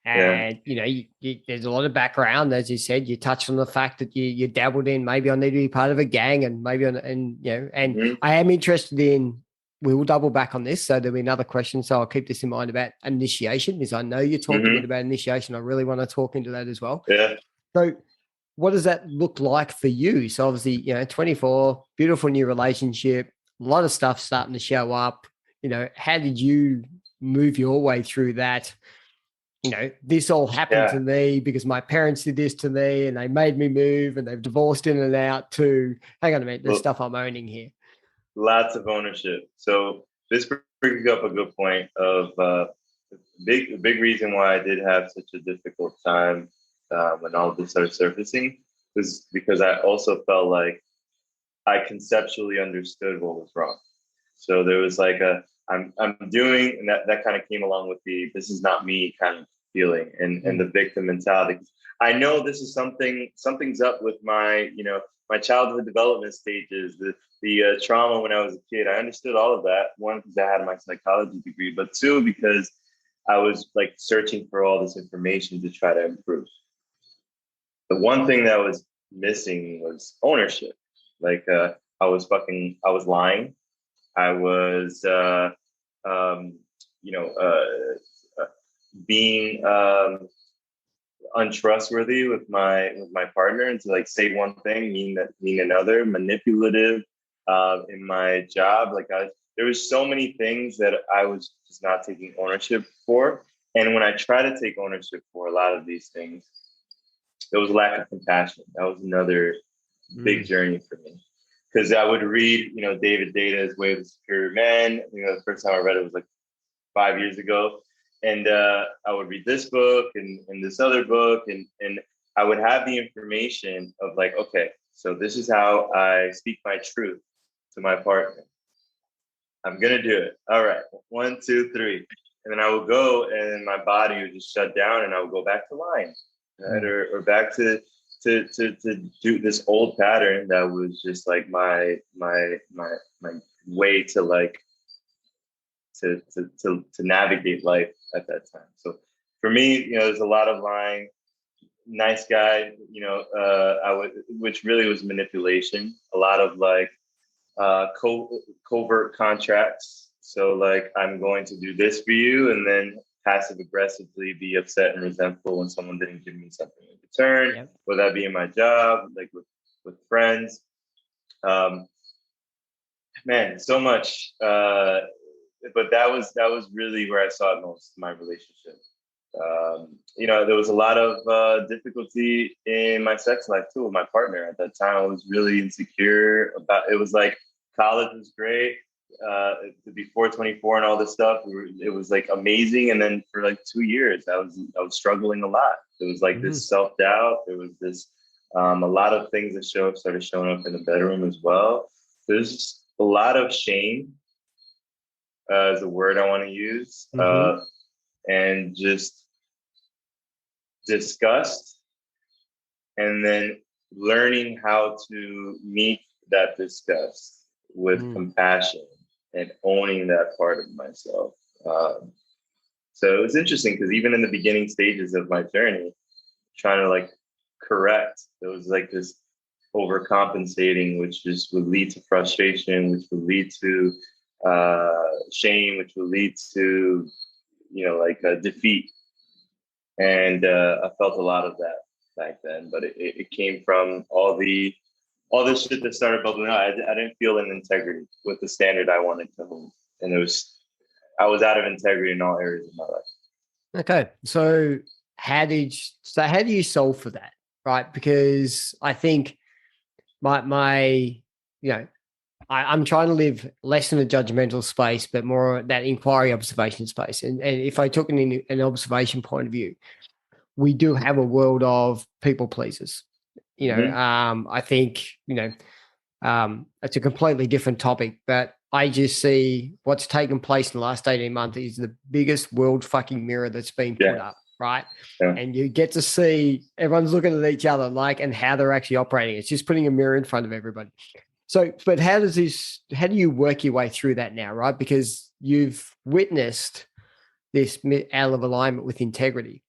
S1: And, there's a lot of background. As you said, you touched on the fact that you dabbled in, maybe I need to be part of a gang and maybe, I am interested in, we will double back on this. So there'll be another question. So I'll keep this in mind about initiation, because I know you talked a bit about initiation. I really want to talk into that as well.
S2: Yeah.
S1: So what does that look like for you? So obviously, 24, beautiful new relationship, a lot of stuff starting to show up. How did you move your way through that? This all happened to me because my parents did this to me and they made me move and they've divorced in and out to, hang on a minute, there's stuff I'm owning here.
S2: Lots of ownership. So this brings up a good point of big reason why I did have such a difficult time when all of this started surfacing was because I also felt like I conceptually understood what was wrong. So there was like I'm doing, and that kind of came along with this is not me kind of feeling and the victim mentality. I know this is something's up with my, my childhood development stages, the trauma when I was a kid. I understood all of that. One, because I had my psychology degree, but two, because I was like searching for all this information to try to improve. The one thing that was missing was ownership. Like I was lying. I was, being untrustworthy with my partner, and to like say one thing mean another, manipulative in my job. Like there was so many things that I was just not taking ownership for. And when I try to take ownership for a lot of these things, there was a lack of compassion. That was another big journey for me. Because I would read, David Data's Way of the Superior Man. The first time I read it was like 5 years ago. And I would read this book and this other book. And I would have the information of like, okay, so this is how I speak my truth to my partner. I'm going to do it. All right. 1, 2, 3. And then I would go and my body would just shut down and I would go back to lying, right? Or back to do this old pattern that was just like my way to like to navigate life at that time. So for me, there's a lot of lying. Nice guy, which really was manipulation. A lot of like covert contracts. So like, I'm going to do this for you, and then passive aggressively be upset and resentful when someone didn't give me something in return. Yep. Whether that be in my job, like with friends. Man, so much. But that was really where I saw it most in my relationship. There was a lot of difficulty in my sex life too with my partner. At that time, I was really insecure about. It was like college was great. Before 24 and all this stuff, it was like amazing. And then for like 2 years, I was struggling a lot. It was like this self-doubt. There was this a lot of things that started showing up in the bedroom as well. There's just a lot of shame. Is a word I want to use, and just disgust, and then learning how to meet that disgust with compassion and owning that part of myself. So it was interesting because even in the beginning stages of my journey, trying to like correct, there was like this overcompensating, which just would lead to frustration, which would lead to shame, which will lead to, defeat. And I felt a lot of that back then, but it came from all this shit that started bubbling out. I didn't feel an integrity with the standard I wanted to hold. And I was out of integrity in all areas of my life.
S1: Okay. So how do you solve for that? Right. Because I think I'm trying to live less in a judgmental space, but more that inquiry observation space. And if I took an observation point of view, we do have a world of people pleasers. I think, it's a completely different topic, but I just see what's taken place in the last 18 months is the biggest world fucking mirror that's been put up. Right. Yeah. And you get to see everyone's looking at each other and how they're actually operating. It's just putting a mirror in front of everybody. So, but how do you work your way through that now, right? Because you've witnessed this out of alignment with integrity.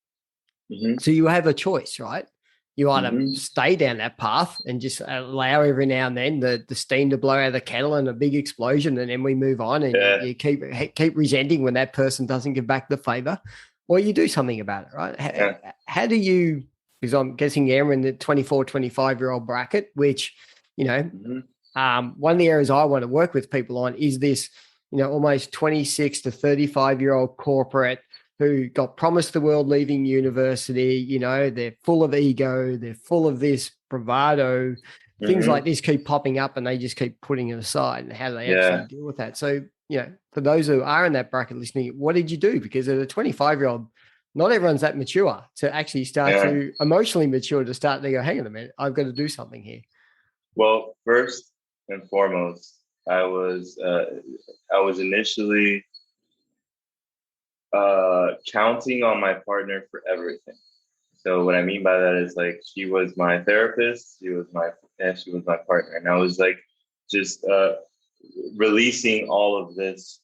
S1: So you have a choice, right? You either stay down that path and just allow every now and then the steam to blow out of the kettle and a big explosion, and then we move on, and you keep resenting when that person doesn't give back the favor, or you do something about it, right? How do you, because I'm guessing you're in the 24, 25-year-old bracket, which, one of the areas I want to work with people on is this, almost 26 to 35-year-old corporate who got promised the world leaving university. They're full of ego. They're full of this bravado. Things like this keep popping up and they just keep putting it aside. And how do they actually deal with that? So, for those who are in that bracket listening, what did you do? Because at a 25-year-old, not everyone's that mature to actually start to emotionally mature to start to go, hang on a minute, I've got to do something here.
S2: Well, first and foremost, I was initially counting on my partner for everything. So what I mean by that is like she was my therapist, she was my partner, and I was like just releasing all of this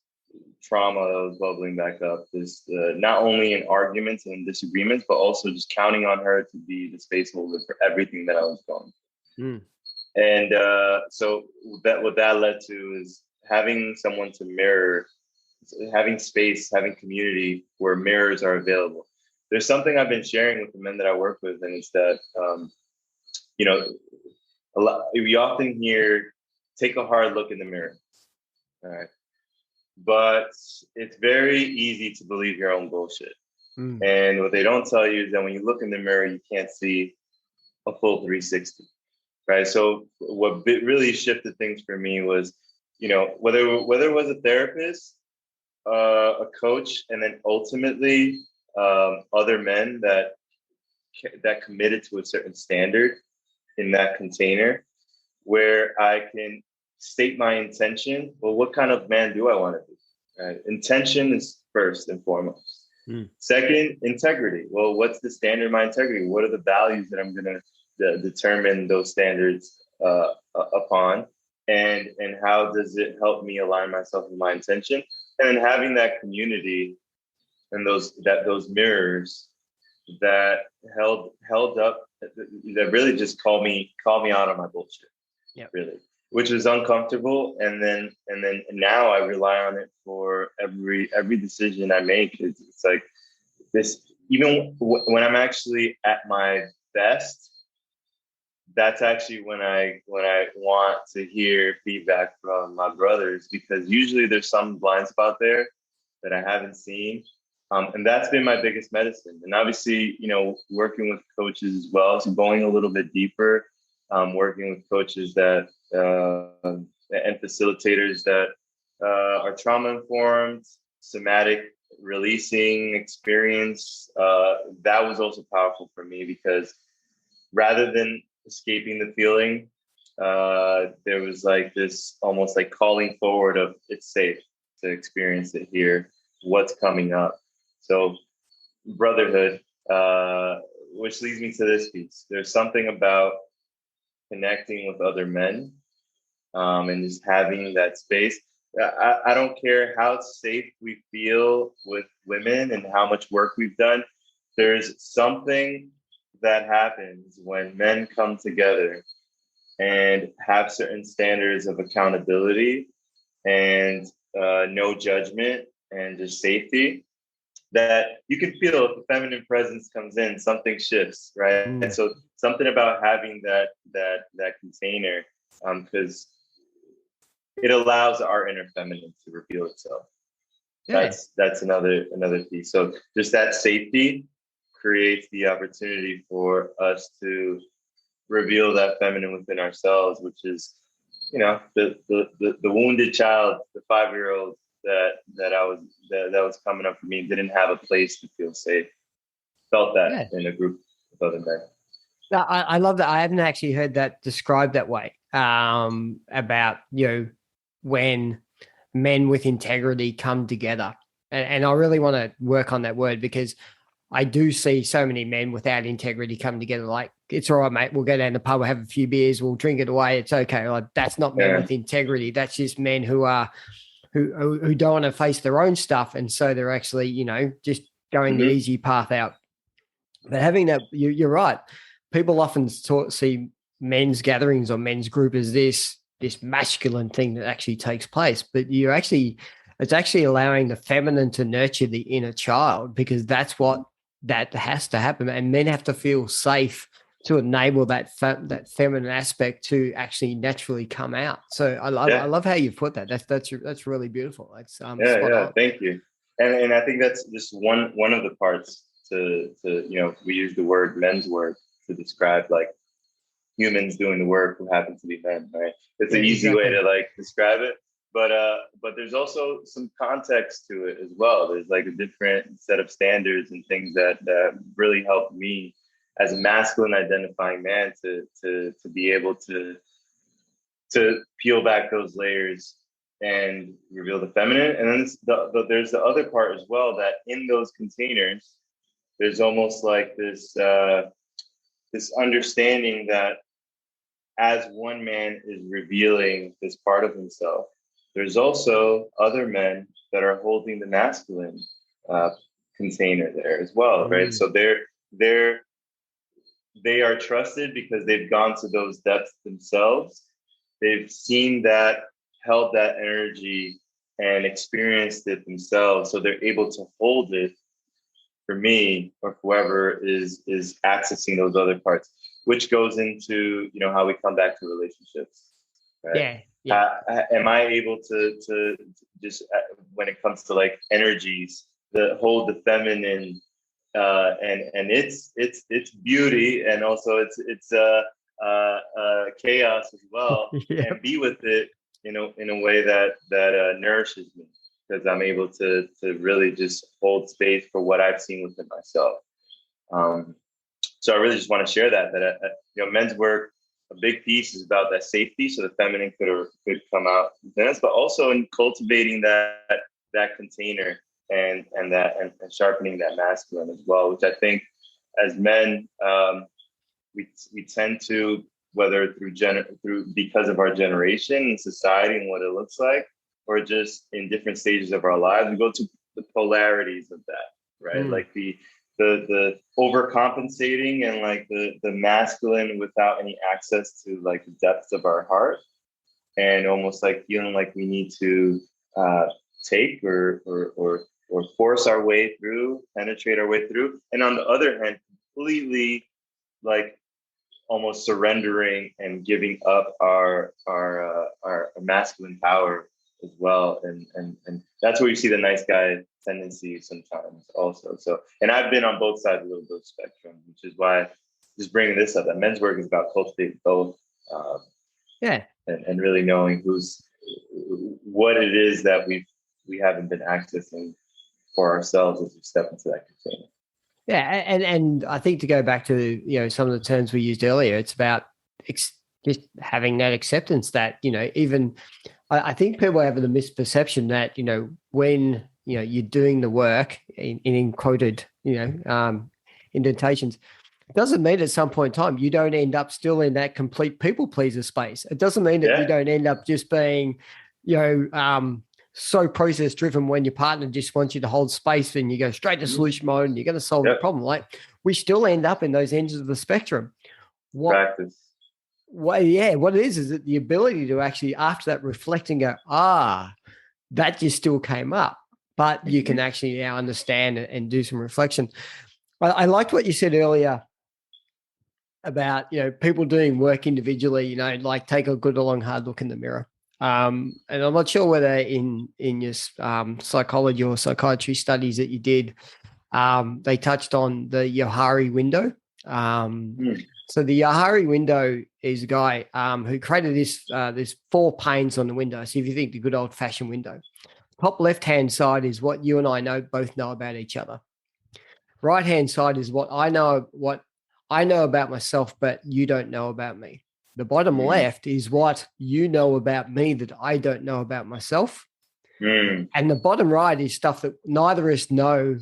S2: trauma that was bubbling back up. This not only in arguments and disagreements, but also just counting on her to be the space holder for everything that I was going through.
S1: Mm.
S2: And so that what that led to is having someone to mirror, having space, having community where mirrors are available. There's something I've been sharing with the men that I work with, and it's that you know, we often hear, take a hard look in the mirror. All right. But it's very easy to believe your own bullshit.
S1: Mm.
S2: And what they don't tell you is that when you look in the mirror, you can't see a full 360, right? So what really shifted things for me was, whether it was a therapist, a coach, and then ultimately other men that committed to a certain standard in that container, where I can state my intention. Well, what kind of man do I want to be? Right? Intention is first and foremost.
S1: Mm.
S2: Second, integrity. Well, what's the standard of my integrity? What are the values that I'm going to determine those standards upon? And how does it help me align myself with my intention? And then having that community and those mirrors that held up, that really just called me out on my bullshit.
S1: Yeah,
S2: really, which was uncomfortable. And then now I rely on it for every decision I make. It's like this, even when I'm actually at my best, that's actually when I want to hear feedback from my brothers, because usually there's some blind spot there that I haven't seen. And that's been my biggest medicine. And obviously, working with coaches as well. So going a little bit deeper, working with coaches that and facilitators that are trauma informed, somatic releasing experience. That was also powerful for me, because rather than escaping the feeling, there was like this almost like calling forward of, it's safe to experience it here. What's coming up? So brotherhood, which leads me to this piece. There's something about connecting with other men and just having that space. I don't care how safe we feel with women and how much work we've done. There's something that happens when men come together and have certain standards of accountability and no judgment and just safety, that you can feel if the feminine presence comes in, something shifts, right?
S1: Mm.
S2: And so something about having that container, because it allows our inner feminine to reveal itself. Yeah. That's another piece. So just that safety creates the opportunity for us to reveal that feminine within ourselves, which is, the wounded child, the 5-year-old that was coming up for me, didn't have a place to feel safe. Felt that in a group of other men.
S1: I love that. I haven't actually heard that described that way, about, when men with integrity come together. And I really want to work on that word, because I do see so many men without integrity come together. Like, it's all right, mate. We'll go down the pub, we'll have a few beers, we'll drink it away. It's okay. Like, that's not men with integrity. That's just men who don't want to face their own stuff. And so they're actually, just going the easy path out. But having that, you're right. People often see men's gatherings or men's group as this masculine thing that actually takes place. But it's actually allowing the feminine to nurture the inner child, because that's what that has to happen. And men have to feel safe to enable that feminine aspect to actually naturally come out. So I love how you put that. That's really beautiful. That's
S2: Thank you. And I think that's just one of the parts to we use the word men's work to describe like humans doing the work who happen to be men, right? It's an easy way to like describe it. But there's also some context to it as well. There's like a different set of standards and things that really helped me as a masculine identifying man to be able to peel back those layers and reveal the feminine. And then there's the other part as well, that in those containers, there's almost like this this understanding that as one man is revealing this part of himself, there's also other men that are holding the masculine container there as well, right? So they are trusted because they've gone to those depths themselves. They've seen that, held that energy, and experienced it themselves. So they're able to hold it for me or whoever is accessing those other parts, which goes into, you know, how we come back to relationships. Right? Am I able to just, when it comes to like energies, hold the feminine and its beauty, and also its chaos as well, and be with it, you know, in a way that nourishes me, because I'm able to really just hold space for what I've seen within myself. So I really just want to share that you know, men's work, a big piece is about that safety, so the feminine could come out within us, but also in cultivating that container and sharpening that masculine as well, which I think as men we tend to, whether through because of our generation and society and what it looks like, or just in different stages of our lives, we go to the polarities of that, right? Like the overcompensating and like the masculine without any access to like the depths of our heart, and almost like feeling like we need to take or force our way through, penetrate our way through. And on the other hand, completely like almost surrendering and giving up our masculine power as well. And that's where you see the nice guy tendency sometimes also. So, and I've been on both sides of the spectrum, which is why just bringing this up, that men's work is about cultivating both. And really knowing what it is that we haven't been accessing for ourselves as we step into that container.
S1: Yeah, and I think to go back to, you know, some of the terms we used earlier, it's about just having that acceptance that, you know, even I think people have the misperception that, you know, when, you know, you're doing the work in quoted, you know, indentations, it doesn't mean at some point in time you don't end up still in that complete people pleaser space. It doesn't mean that you don't end up just being, you know, so process driven when your partner just wants you to hold space and you go straight to solution mode and you're going to solve the problem. Like, we still end up in those ends of the spectrum.
S2: Practice.
S1: What it is that the ability to actually, after that, reflect and go, that just still came up, but you can actually now understand and do some reflection. I liked what you said earlier about, you know, people doing work individually, you know, like take a good long hard look in the mirror. And I'm not sure whether in your psychology or psychiatry studies that you did, they touched on the Johari window. So the Johari window is a guy who created this 4 panes on the window. So if you think the good old fashioned window, top left-hand side is what you and I both know about each other. Right-hand side is what I know about myself, but you don't know about me. The bottom left is what you know about me that I don't know about myself. And the bottom right is stuff that neither of us know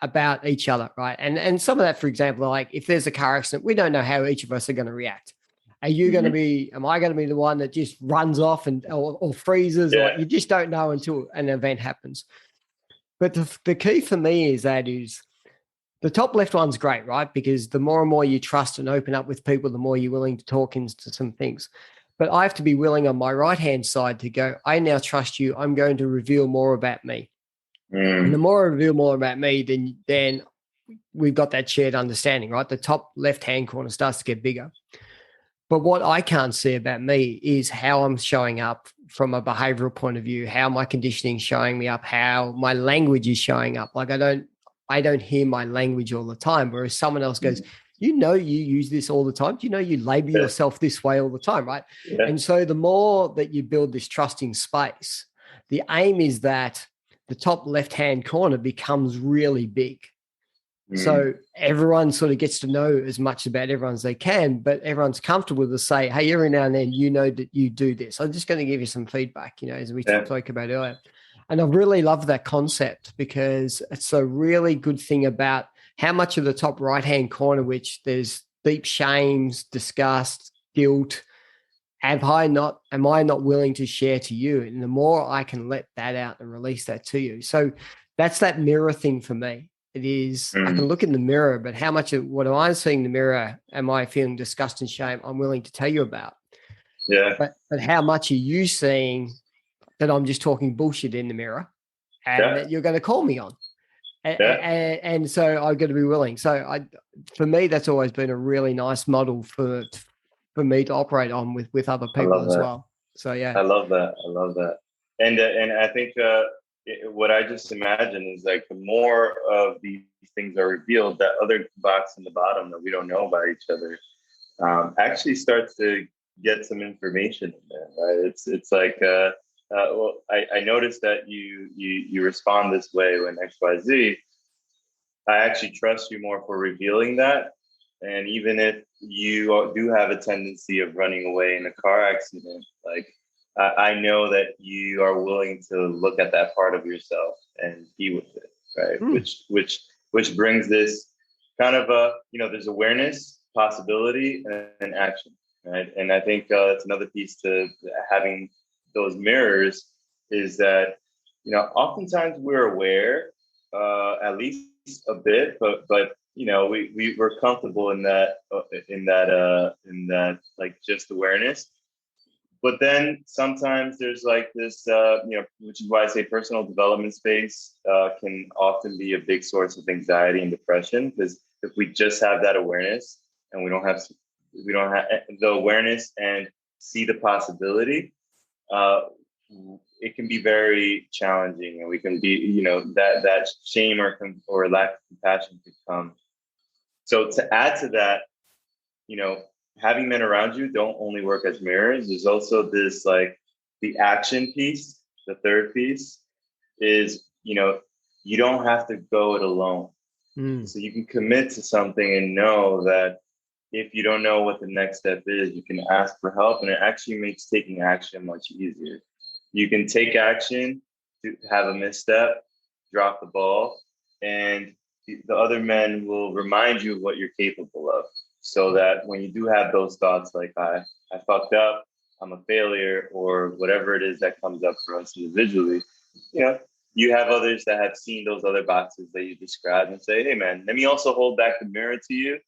S1: about each other, right? And some of that, for example, like if there's a car accident, we don't know how each of us are going to react. Am I going to be the one that just runs off or freezes? Or you just don't know until an event happens. But the key for me is the top left one's great, right? Because the more and more you trust and open up with people, the more you're willing to talk into some things. But I have to be willing on my right-hand side to go, I now trust you. I'm going to reveal more about me. And the more I reveal more about me, then we've got that shared understanding, right? The top left-hand corner starts to get bigger. But what I can't see about me is how I'm showing up from a behavioral point of view, how my conditioning is showing me up, how my language is showing up. Like I don't hear my language all the time, whereas someone else goes, you know, you use this all the time. Do you know you label yourself this way all the time, right? And so the more that you build this trusting space, the aim is that the top left-hand corner becomes really big. So everyone sort of gets to know as much about everyone as they can, but everyone's comfortable to say, hey, every now and then, you know that you do this. I'm just going to give you some feedback, as we spoke about earlier. And I really love that concept because it's a really good thing about how much of the top right-hand corner, which there's deep shames, disgust, guilt, am I not willing to share to you? And the more I can let that out and release that to you. So that's that mirror thing for me. It is, I can look in the mirror, but how much of what am I seeing in the mirror? Am I feeling disgust and shame? I'm willing to tell you about.
S2: Yeah.
S1: But how much are you seeing that I'm just talking bullshit in the mirror and that you're going to call me on? And so I've got to be willing. So for me, that's always been a really nice model for me to operate on with other people as well. So yeah,
S2: I love that. And I think what I just imagine is like the more of these things are revealed, that other box in the bottom that we don't know about each other actually starts to get some information in there, right? It's like well, I noticed that you respond this way when XYZ. I actually trust you more for revealing that. And even if you do have a tendency of running away in a car accident, like I know that you are willing to look at that part of yourself and be with it, right? Which brings this kind of there's awareness, possibility, and action, right? And I think that's another piece to having those mirrors is that oftentimes we're aware, at least a bit, but we're comfortable in that like just awareness. But then sometimes there's like this, which is why I say personal development space can often be a big source of anxiety and depression, because if we just have that awareness and we don't have the awareness and see the possibility, it can be very challenging, and we can be, that shame or lack of compassion could come. So to add to that, having men around you don't only work as mirrors. There's also this, like, the action piece. The third piece is, you don't have to go it alone. So you can commit to something and know that if you don't know what the next step is, you can ask for help, and it actually makes taking action much easier. You can take action to have a misstep, drop the ball, and the other men will remind you of what you're capable of, so that when you do have those thoughts like, I fucked up, I'm a failure, or whatever it is that comes up for us individually, you have others that have seen those other boxes that you described and say, hey, man, let me also hold back the mirror to you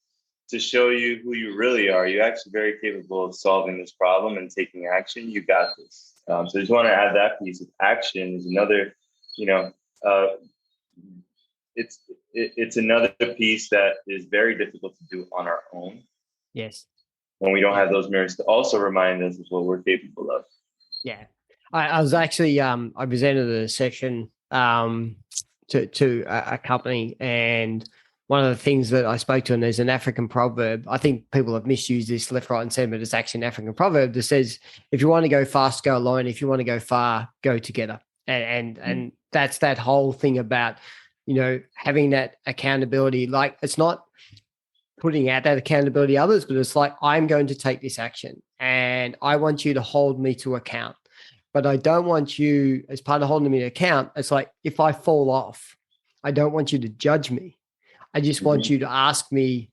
S2: to show you who you really are. You're actually very capable of solving this problem and taking action. You got this. So I just want to add that piece of action is another, it's another piece that is very difficult to do on our own.
S1: Yes.
S2: When we don't have those mirrors to also remind us of what we're capable of.
S1: Yeah. I was actually, I presented a session to a company, and one of the things that I spoke to, and there's an African proverb, I think people have misused this left, right, and center, but it's actually an African proverb that says, if you want to go fast, go alone. If you want to go far, go together. And that's that whole thing about, having that accountability. Like, it's not putting out that accountability to others, but it's like, I'm going to take this action and I want you to hold me to account. But I don't want you, as part of holding me to account, it's like, if I fall off, I don't want you to judge me. I just want you to ask me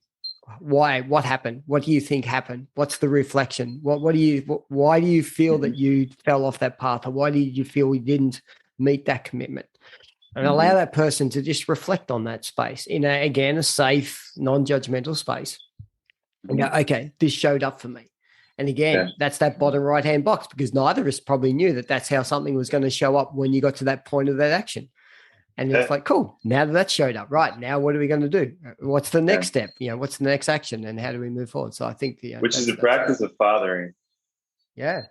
S1: why, what happened? What do you think happened? What's the reflection? Why do you feel that you fell off that path? Or why do you feel we didn't meet that commitment? And allow that person to just reflect on that space in a safe, non-judgmental space. And go, okay, this showed up for me. And again, that's that bottom right-hand box, because neither of us probably knew that that's how something was going to show up when you got to that point of that action. And it's like, cool, now that showed up, right, now what are we going to do? What's the next step? What's the next action, and how do we move forward? So I think
S2: which is a practice of fathering.
S1: Yeah.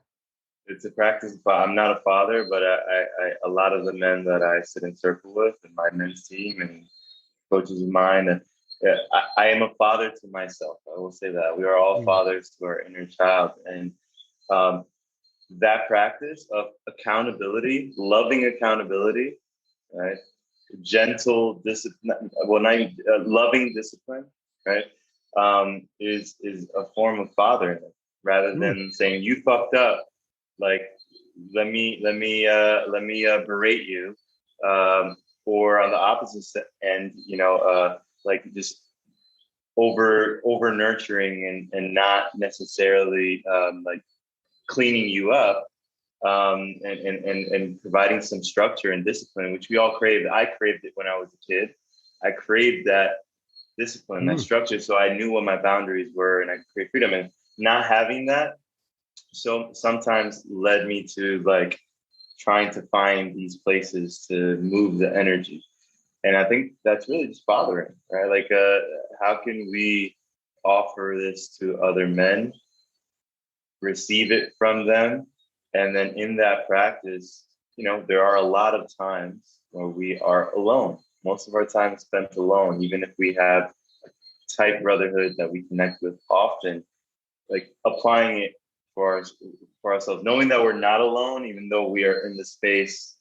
S2: It's a practice. I'm not a father, but a lot of the men that I sit in circle with, and my men's team and coaches of mine, and I am a father to myself. I will say that we are all fathers to our inner child, and that practice of accountability, loving accountability, right, gentle discipline, well, not even, loving discipline, right? Is a form of fathering, rather than saying you fucked up. Like, let me berate you, or on the opposite end, like just over nurturing and not necessarily like cleaning you up, and providing some structure and discipline, which we all crave. I craved it when I was a kid. I craved that discipline, that structure, so I knew what my boundaries were and I could create freedom. And not having that, so sometimes led me to like trying to find these places to move the energy. And I think that's really just fathering, right? Like, how can we offer this to other men, receive it from them, and then in that practice, there are a lot of times where we are alone. Most of our time is spent alone, even if we have a tight brotherhood that we connect with often, like applying it for ourselves, knowing that we're not alone, even though we are in the space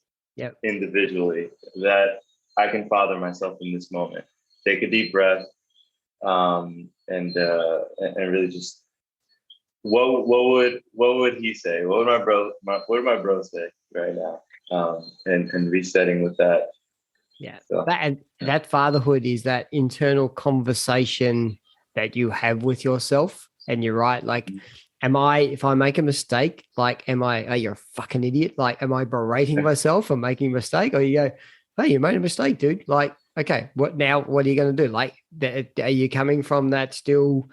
S2: individually, that I can father myself in this moment. Take a deep breath, and really just, what would he say? What would my bro say right now? And resetting with that.
S1: Yeah, so, that fatherhood is that internal conversation that you have with yourself, and you're right. Like, if I make a mistake, like, oh, you're a fucking idiot. Like, am I berating myself for making a mistake? Or you go, hey, you made a mistake, dude. Like, okay, what now? What are you going to do? Like, are you coming from that still,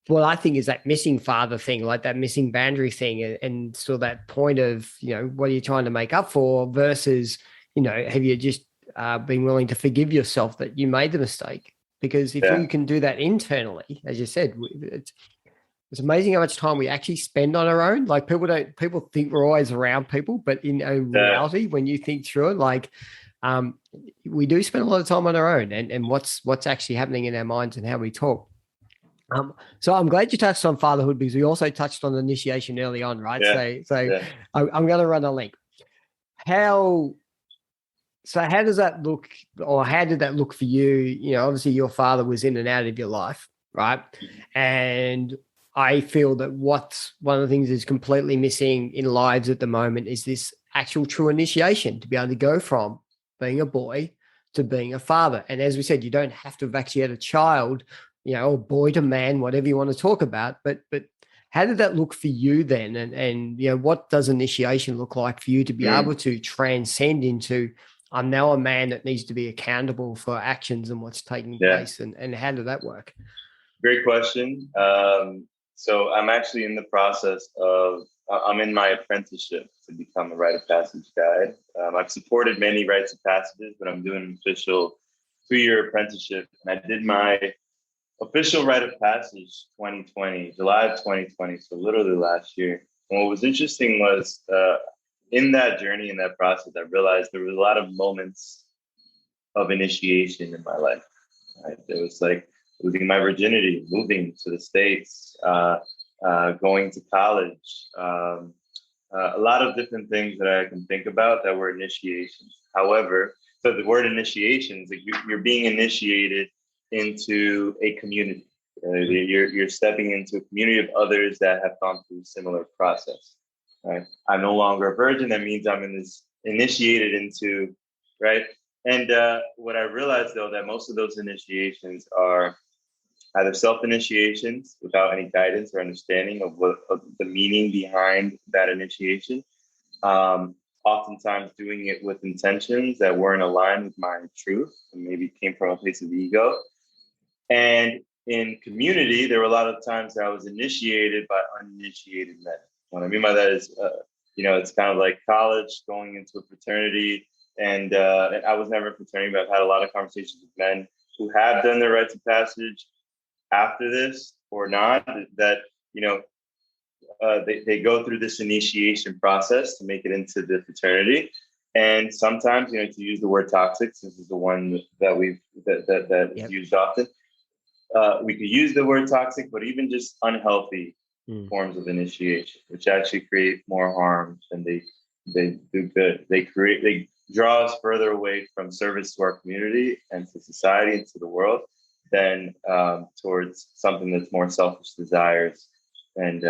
S1: what I think is that missing father thing, like that missing boundary thing, and still that point of, what are you trying to make up for versus, have you just been willing to forgive yourself that you made the mistake? Because if you can do that internally, as you said, it's amazing how much time we actually spend on our own. Like, people think we're always around people, but in reality, when you think through it, like, we do spend a lot of time on our own, and what's actually happening in our minds and how we talk. So I'm glad you touched on fatherhood, because we also touched on initiation early on, right? I'm going to run a link. How does that look, or how did that look for you? Obviously your father was in and out of your life, right? And I feel that what's one of the things is completely missing in lives at the moment is this actual true initiation, to be able to go from being a boy to being a father. And as we said, you don't have to have actually had a child, or boy to man, whatever you want to talk about. But how did that look for you then? And what does initiation look like for you to be able to transcend into, I'm now a man that needs to be accountable for actions and what's taking place, and how did that work?
S2: Great question. So I'm actually in the process of, I'm in my apprenticeship to become a Rite of Passage guide. I've supported many Rites of Passages, but I'm doing an official 2-year apprenticeship. And I did my official Rite of Passage 2020, July of 2020, so literally last year. And what was interesting was, in that journey, in that process, I realized there was a lot of moments of initiation in my life. Right? There was like losing my virginity, moving to the States, going to college, a lot of different things that I can think about that were initiations. However, so the word initiation is like you're being initiated into a community. You're stepping into a community of others that have gone through a similar process. Right? I'm no longer a virgin. That means I'm initiated into, right? And what I realized, though, that most of those initiations are either self-initiations without any guidance or understanding of the meaning behind that initiation. Oftentimes doing it with intentions that weren't aligned with my truth and maybe came from a place of ego. And in community, there were a lot of times that I was initiated by uninitiated men. What I mean by that is, it's kind of like college, going into a fraternity. And I was never in a fraternity, but I've had a lot of conversations with men who have done their rites of passage after this or not, that, they go through this initiation process to make it into the fraternity. And sometimes, to use the word toxic, this is the one that is used often. We could use the word toxic, but even just unhealthy forms of initiation, which actually create more harm than they do good. They draw us further away from service to our community and to society and to the world than towards something that's more selfish desires and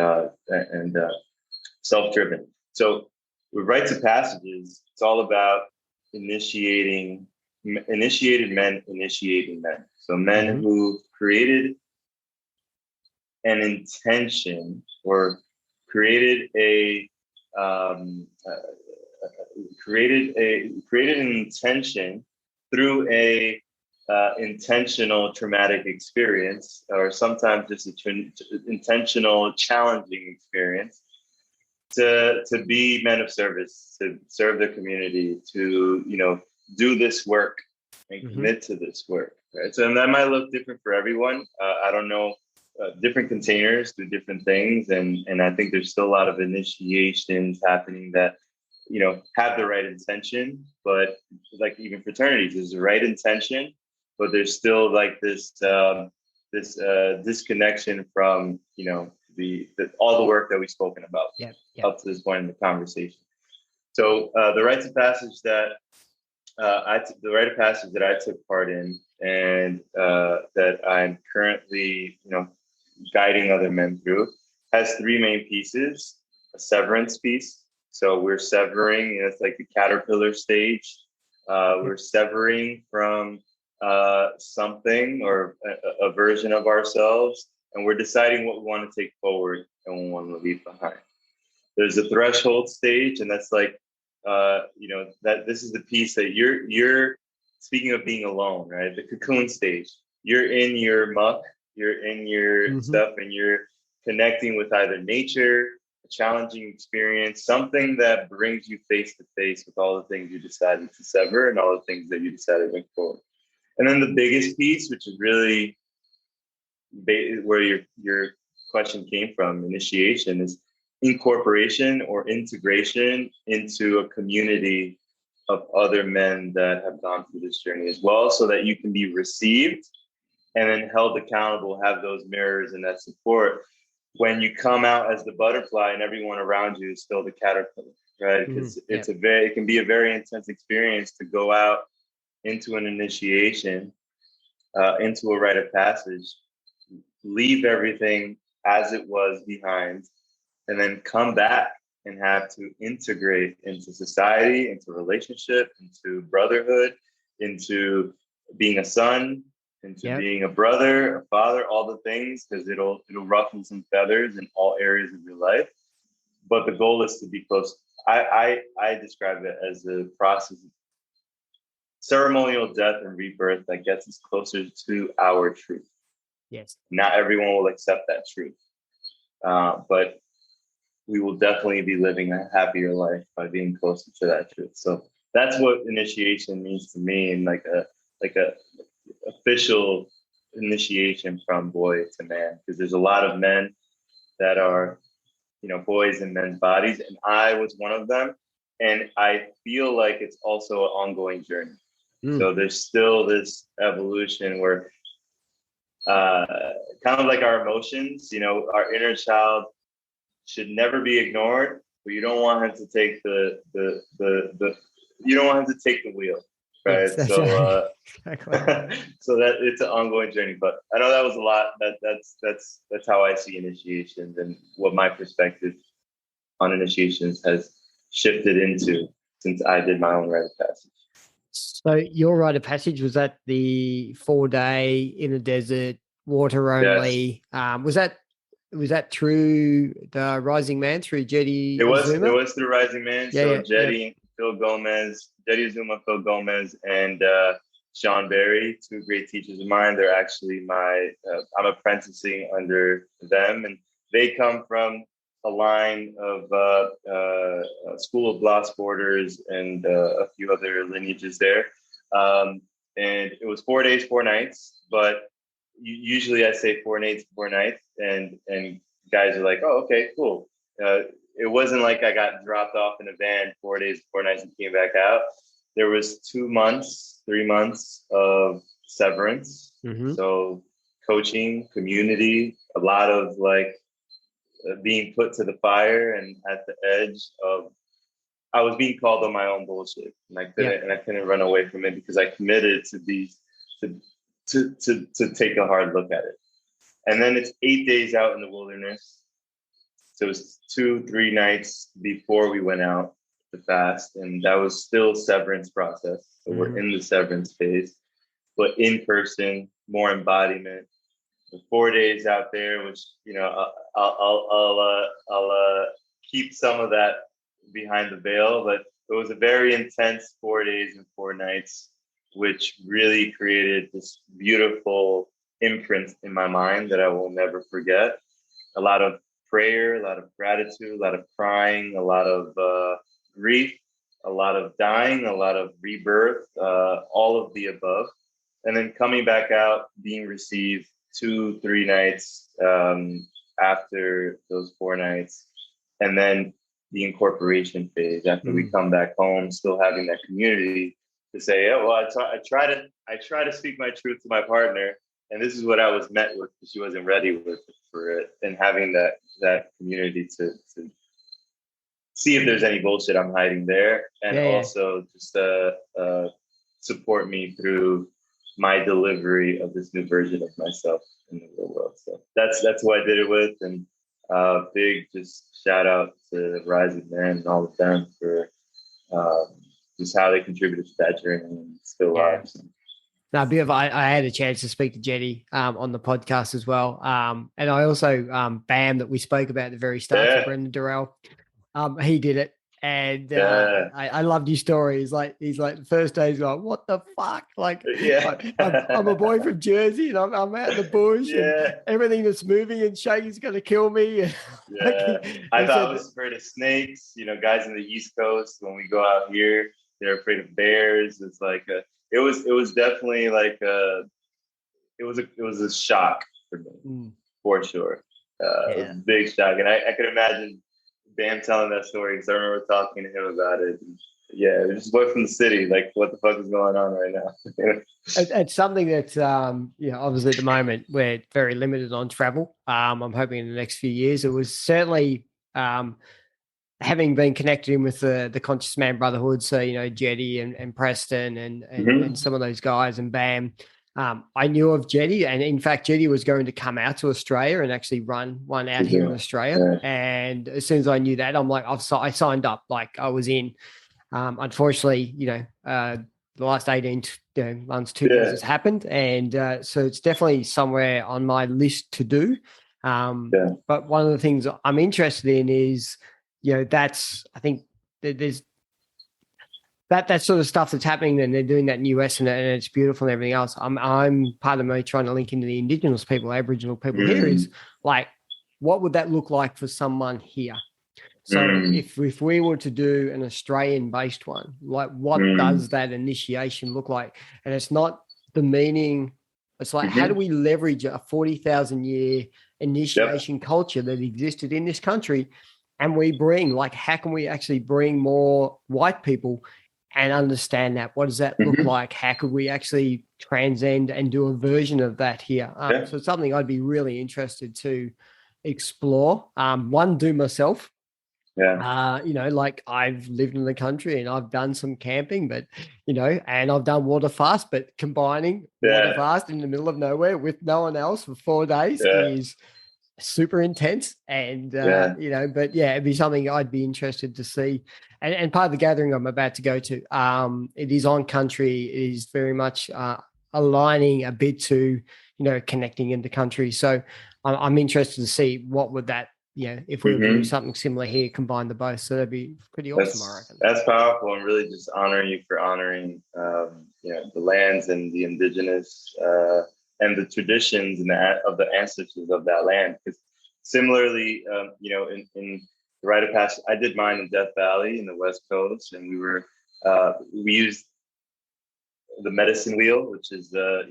S2: self-driven. So with Rites of Passages, it's all about initiated men initiating men. So men who created an intention or created an intention through a intentional traumatic experience, or sometimes just intentional challenging experience, to be men of service, to serve the community, to do this work and commit to this work. Right. So that might look different for everyone. I don't know. Different containers do different things, and I think there's still a lot of initiations happening that have the right intention, but like even fraternities, there's the right intention, but there's still like this disconnection from all the work that we've spoken about up to this point in the conversation. So the rites of passage that I took part in, and that I'm currently guiding other men through, has three main pieces: a severance piece. So we're severing, it's like the caterpillar stage. We're severing from something or a version of ourselves, and we're deciding what we want to take forward and what we want to leave behind. There's a threshold stage, and that's like, that this is the piece that you're speaking of being alone, right? The cocoon stage. You're in your muck, you're in your stuff, and you're connecting with either nature, a challenging experience, something that brings you face to face with all the things you decided to sever and all the things that you decided to bring forward. And then the biggest piece, which is really where your question came from, initiation, is incorporation or integration into a community of other men that have gone through this journey as well, so that you can be received and then held accountable, have those mirrors and that support when you come out as the butterfly and everyone around you is still the caterpillar, right? Because it can be a very intense experience to go out into an initiation, into a rite of passage, leave everything as it was behind, and then come back and have to integrate into society, into relationship, into brotherhood, into being a son, into being a brother, a father, all the things, because it'll ruffle some feathers in all areas of your life. But the goal is to be close. I describe it as a process of ceremonial death and rebirth that gets us closer to our truth.
S1: Yes.
S2: Not everyone will accept that truth, but we will definitely be living a happier life by being closer to that truth. So that's what initiation means to me, and like a official initiation from boy to man, because there's a lot of men that are boys in men's bodies, and I was one of them, and I feel like it's also an ongoing journey. So there's still this evolution where kind of like our emotions, our inner child should never be ignored, but you don't want him to take the wheel, right?
S1: Yes,
S2: So
S1: exactly.
S2: so that it's an ongoing journey. But I know that was a lot. That's how I see initiations, and what my perspective on initiations has shifted into since I did my own rite of passage.
S1: So your rite of passage, was that the 4-day in the desert, water only?
S2: Yes.
S1: Was that through the Rising Man, through Jetty Azuma?
S2: It was through Rising Man. Jetty, Phil Gomez, Jetty Azuma, Phil Gomez, and Sean Berry, two great teachers of mine. They're actually I'm apprenticing under them, and they come from a line of School of Bloss Borders and a few other lineages there. And it was 4 days, 4 nights, but usually I say 4 days, 4 nights, and guys are like, oh, okay, cool. It wasn't like I got dropped off in a van 4 days, 4 nights and came back out. There was 2 months, 3 months of severance. So coaching, community, a lot of being put to the fire and at the edge of I was being called on my own bullshit, and I couldn't run away from it because I committed to take a hard look at it. And then it's 8 days out in the wilderness. So it was 2-3 nights before we went out to fast. And that was still severance process. So we're in the severance phase, but in person, more embodiment. The 4 days out there, which, I'll keep some of that behind the veil, but it was a very intense 4 days and 4 nights, which really created this beautiful imprint in my mind that I will never forget. A lot of prayer, a lot of gratitude, a lot of crying, a lot of grief, a lot of dying, a lot of rebirth, all of the above. And then coming back out, being received 2-3 nights after those 4 nights. And then the incorporation phase after we come back home, still having that community to say, oh, well, I try to speak my truth to my partner, and this is what I was met with because she wasn't ready for it, and having that community to see if there's any bullshit I'm hiding there, and also just support me through my delivery of this new version of myself in the real world. So that's who I did it with, and big just shout out to Rising Man and all of them for just how they contributed to that journey and still are. So.
S1: Now, I had a chance to speak to Jetty on the podcast as well. And I also, Bam, that we spoke about at the very start for Brendan Durrell. He did it. And I loved his story. He's like, the first day, he's like, what the fuck? Like, I'm a boy from Jersey and I'm out in the bush and everything that's moving and shaking is going to kill me. And
S2: I thought I was afraid of snakes. Guys in the East Coast, when we go out here, they're afraid of bears. It's like, it was definitely like, it was a shock for me, for sure. It was a big shock. And I could imagine Bam telling that story because I remember talking to him about it. It just boy from the city. Like, what the fuck is going on right now?
S1: It's something that's, obviously at the moment we're very limited on travel. I'm hoping in the next few years. It was certainly having been connected in with the Conscious Man Brotherhood. So, Jetty and Preston and some of those guys and Bam. I knew of Jetty, and in fact, Jetty was going to come out to Australia and actually run one out here in Australia. And as soon as I knew that, I'm like, I signed up, like I was in. Unfortunately, the last 18 months, 2 years has happened, and so it's definitely somewhere on my list to do. But one of the things I'm interested in is, I think there's that sort of stuff that's happening, and they're doing that in the US, and it's beautiful and everything else. I'm part of me trying to link into the Indigenous people, Aboriginal people here is like, what would that look like for someone here? So if we were to do an Australian-based one, like what does that initiation look like? And it's not the meaning. It's like, how do we leverage a 40,000-year initiation culture that existed in this country, and how can we actually bring more white people and understand that? What does that look like? How could we actually transcend and do a version of that here? So it's something I'd be really interested to explore. Do myself. Like I've lived in the country and I've done some camping, but, and I've done water fast, but combining water fast in the middle of nowhere with no one else for 4 days is super intense. And, it'd be something I'd be interested to see. And part of the gathering I'm about to go to, it is on country. It is very much aligning a bit to, connecting in the country. So I'm interested to see what would that, if we were to do something similar here, combine the both. So that'd be pretty awesome, I reckon.
S2: That's powerful, and really just honoring you for honoring, the lands and the indigenous and the traditions and of the ancestors of that land. Because similarly, in the Rite of Passage, I did mine in Death Valley in the West Coast, and we used the medicine wheel, which is a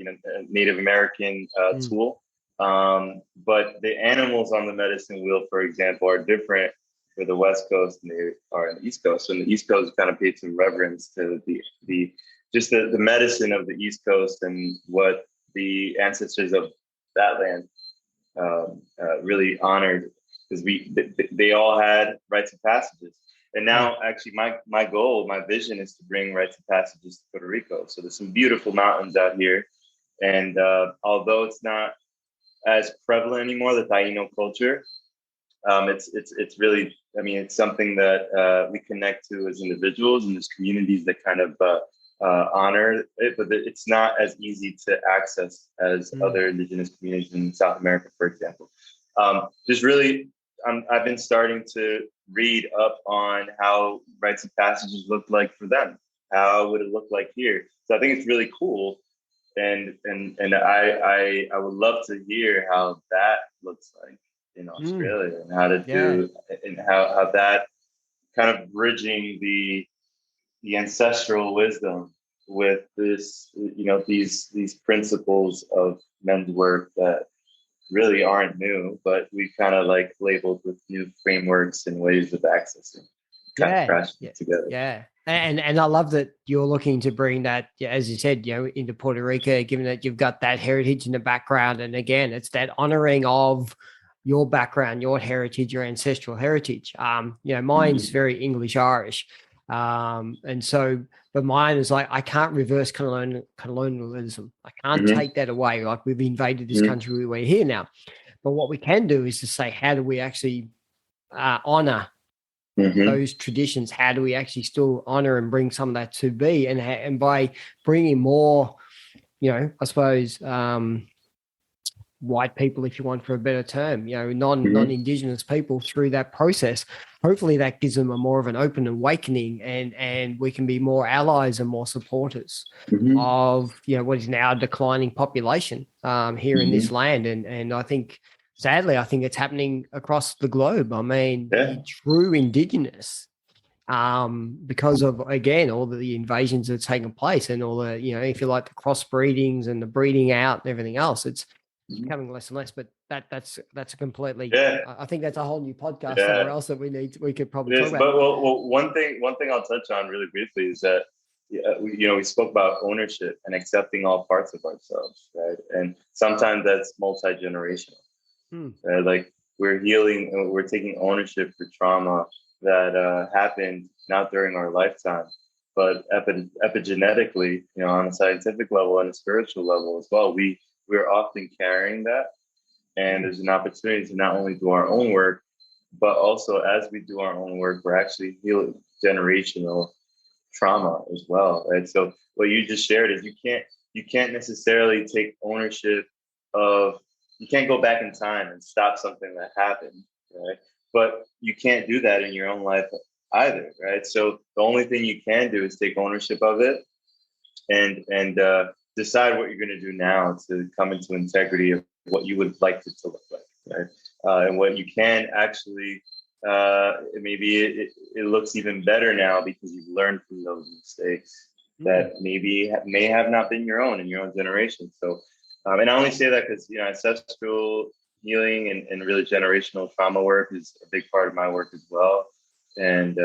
S2: Native American tool. But the animals on the medicine wheel, for example, are different for the West Coast than they are in the East Coast. So in the East Coast, kind of paid some reverence to the medicine of the East Coast and what the ancestors of that land really honored, because they all had rites of passages. And now, actually, my goal, my vision is to bring Rites of Passages to Puerto Rico. So there's some beautiful mountains out here, and although it's not as prevalent anymore, the Taino culture, it's really, I mean, it's something that we connect to as individuals, and there's communities that kind of honor it, but it's not as easy to access as other indigenous communities in South America, for example. Just really, I've been starting to read up on how Rites of Passages look like for them. How would it look like here? So I think it's really cool, and I would love to hear how that looks like in Australia, and how to do, and how that kind of bridging the ancestral wisdom with this, these principles of men's work that really aren't new, but we kind of like labeled with new frameworks and ways of accessing, kind of crashing together.
S1: Yeah. And I love that you're looking to bring that, as you said, into Puerto Rico, given that you've got that heritage in the background. And again, it's that honoring of your background, your heritage, your ancestral heritage. Mine's very English Irish. And so, but mine is like, I can't reverse colonialism. I can't take that away. Like, we've invaded this country, we're here now. But what we can do is to say, how do we actually honor those traditions? How do we actually still honor and bring some of that to be? And by bringing more, I suppose, white people, if you want, for a better term, non-Indigenous people through that process, hopefully that gives them a more of an open awakening, and we can be more allies and more supporters of, what is now a declining population here in this land. And I think, sadly, it's happening across the globe. I mean, the true Indigenous, because of, again, all the invasions that have taken place, and all the, if you like, the crossbreedings and the breeding out and everything else, it's becoming less and less. But that's a completely, I think that's a whole new podcast somewhere else that we could probably talk about.
S2: But one thing I'll touch on really briefly is that, we spoke about ownership and accepting all parts of ourselves, right? And sometimes that's multi-generational. Like, we're healing, and we're taking ownership for trauma that happened not during our lifetime, but epigenetically, on a scientific level and a spiritual level as well. We're often carrying that, and there's an opportunity to not only do our own work, but also, as we do our own work, we're actually healing generational trauma as well, right? So what you just shared is you can't necessarily take ownership of, you can't go back in time and stop something that happened, right? But you can't do that in your own life either, right? So the only thing you can do is take ownership of it, and decide what you're going to do now to come into integrity of what you would like it to look like, right? And what you can actually, maybe it looks even better now because you've learned from those mistakes that maybe may have not been your own in your own generation. So, and I only say that because, ancestral healing and really generational trauma work is a big part of my work as well. And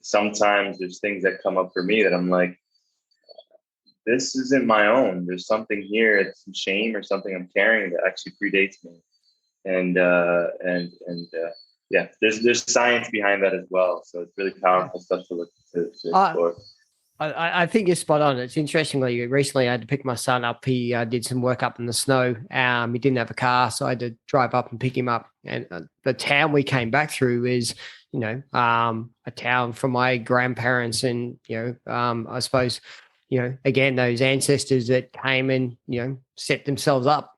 S2: sometimes there's things that come up for me that I'm like, this isn't my own. There's something here, it's some shame or something I'm carrying that actually predates me. And there's science behind that as well. So it's really powerful stuff to look to explore.
S1: I think you're spot on. It's interestingly, recently I had to pick my son up. He did some work up in the snow. He didn't have a car, so I had to drive up and pick him up. And the town we came back through is, a town from my grandparents, and I suppose, again, those ancestors that came and set themselves up.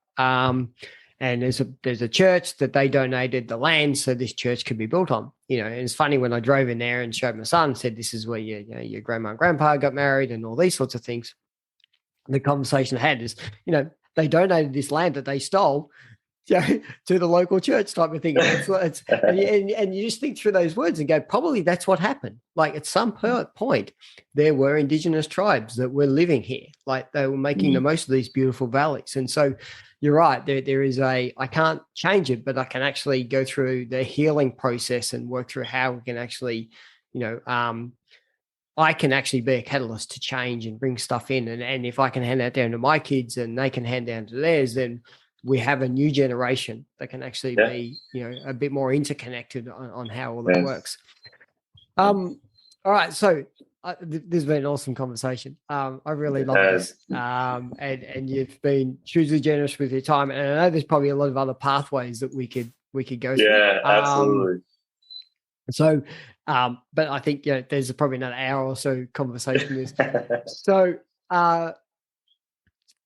S1: And there's a church that they donated the land so this church could be built on. And it's funny, when I drove in there and showed my son, said, this is where your grandma and grandpa got married and all these sorts of things. The conversation I had is, they donated this land that they stole to the local church, type of thing. And you just think through those words and go, probably that's what happened. Like, at some point, there were Indigenous tribes that were living here. Like, they were making the most of these beautiful valleys. And so you're right. There is I can't change it, but I can actually go through the healing process and work through how we can actually, I can actually be a catalyst to change and bring stuff in. And if I can hand that down to my kids and they can hand down to theirs, then we have a new generation that can actually be, a bit more interconnected on how all that works. All right. So this has been an awesome conversation. I really love this. And you've been hugely generous with your time. And I know there's probably a lot of other pathways that we could go through.
S2: Yeah, absolutely.
S1: So, but I think there's probably another hour or so conversation. So,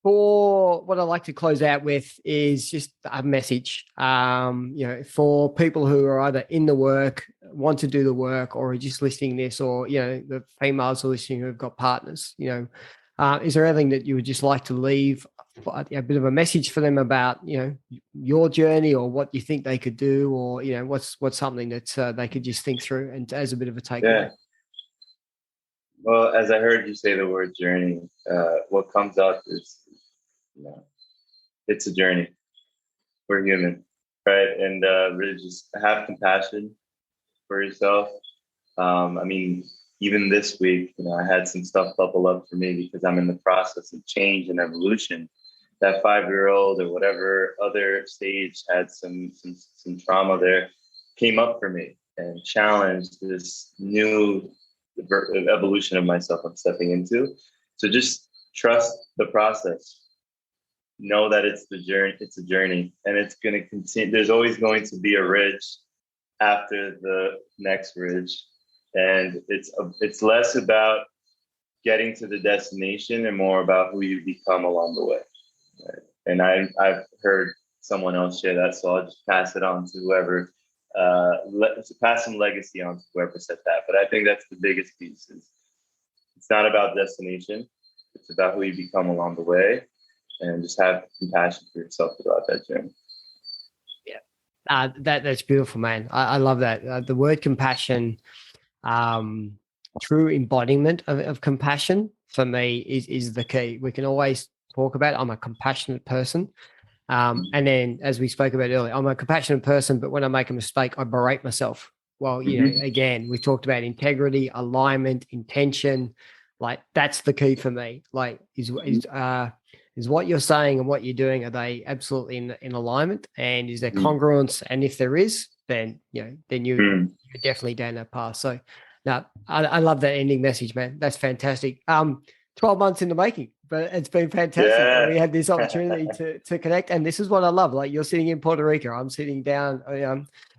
S1: for what I'd like to close out with is just a message, for people who are either in the work, want to do the work, or are just listening to this, or, the females are listening who have got partners, is there anything that you would just like to leave a bit of a message for them about, your journey, or what you think they could do, or, what's something that they could just think through and as a bit of a takeaway?
S2: Yeah. Well, as I heard you say the word journey, what comes up is, it's a journey. We're human, right? And really just have compassion for yourself. Even this week, I had some stuff bubble up for me because I'm in the process of change and evolution. That 5-year-old or whatever other stage had some trauma there, came up for me and challenged this new evolution of myself I'm stepping into. So just trust the process. Know that it's the journey. It's a journey, and it's going to continue. There's always going to be a ridge after the next ridge, and it's less about getting to the destination and more about who you become along the way. Right? And I've heard someone else share that, so I'll just pass it on to whoever. Pass some legacy on to whoever said that. But I think that's the biggest piece. It's not about destination. It's about who you become along the way. And just have compassion for yourself throughout that journey.
S1: Yeah, that's beautiful, man. I love that. The word compassion, true embodiment of compassion for me is the key. We can always talk about it. I'm a compassionate person. And then, as we spoke about earlier, I'm a compassionate person, but when I make a mistake, I berate myself. Well, again, we talked about integrity, alignment, intention. Like, that's the key for me. Like, is what you're saying and what you're doing, are they absolutely in alignment, and is there congruence? And if there is, then you're definitely down that path. So no, I love that ending message, man. That's fantastic. 12 months in the making, but it's been fantastic.
S2: Yeah.
S1: We had this opportunity to connect, and this is what I love. Like, you're sitting in Porta Rica, I'm sitting down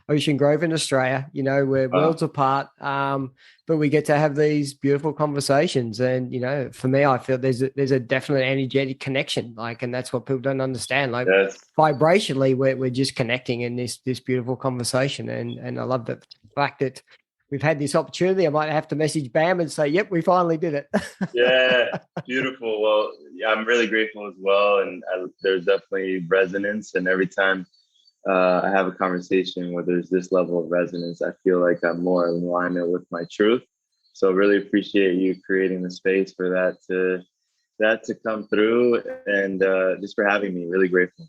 S1: Ocean Grove in Australia. We're worlds apart, but we get to have these beautiful conversations. And for me, I feel there's a definite energetic connection. And that's what people don't understand. Vibrationally, we're just connecting in this beautiful conversation. And I love the fact that we've had this opportunity. I might have to message Bam and say, "Yep, we finally did it."
S2: Yeah, beautiful. Well, I'm really grateful as well, and there's definitely resonance. And every time I have a conversation where there's this level of resonance, I feel like I'm more in alignment with my truth. So really appreciate you creating the space for that to come through, and just for having me. Really grateful.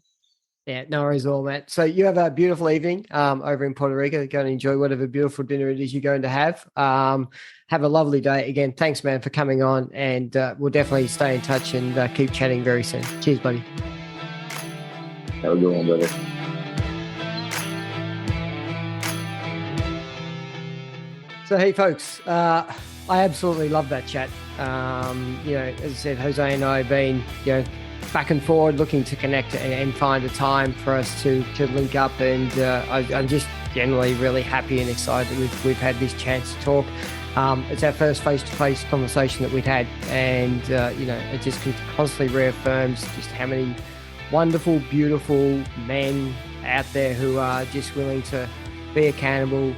S1: Yeah, no worries at all, Matt. So you have a beautiful evening over in Porta Rica. Go and enjoy whatever beautiful dinner it is you're going to have. Have a lovely day. Again, thanks, man, for coming on, and we'll definitely stay in touch and keep chatting very soon. Cheers, buddy.
S2: Have a good one, brother.
S1: So, hey, folks, I absolutely love that chat. As I said, Jose and I have been, back and forward looking to connect and find a time for us to link up. And I'm just generally really happy and excited that we've had this chance to talk. It's our first face-to-face conversation that we'd had. And, it just constantly reaffirms just how many wonderful, beautiful men out there who are just willing to be accountable,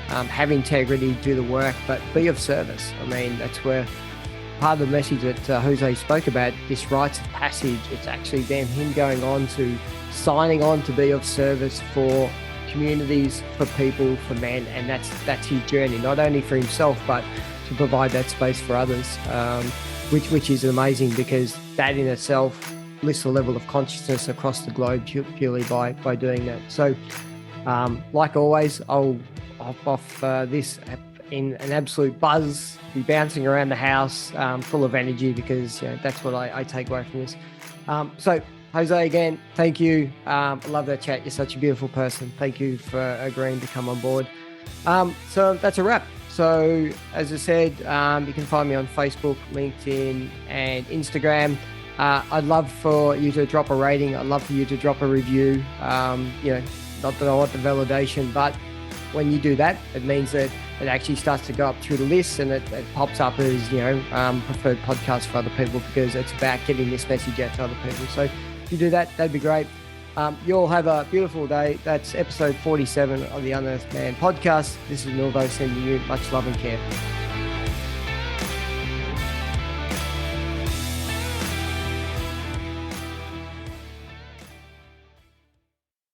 S1: have integrity, do the work, but be of service. I mean, that's where part of the message that Jose spoke about, this rites of passage, it's actually then him going on to signing on to be of service for communities, for people, for men, and that's his journey, not only for himself, but to provide that space for others, which is amazing, because that in itself lifts the level of consciousness across the globe purely by doing that. So, like always, I'll hop off this in an absolute buzz, be bouncing around the house, full of energy, because that's what I take away from this. So, Jose, again, thank you. I love that chat. You're such a beautiful person. Thank you for agreeing to come on board. So that's a wrap. So as I said, you can find me on Facebook, LinkedIn, and Instagram. I'd love for you to drop a rating. I'd love for you to drop a review. Not that I want the validation, but when you do that, it means that it actually starts to go up through the list, and it pops up as, preferred podcast for other people, because it's about getting this message out to other people. So if you do that, that'd be great. You all have a beautiful day. That's episode 47 of the Unearthed Man podcast. This is Milvo sending you much love and care.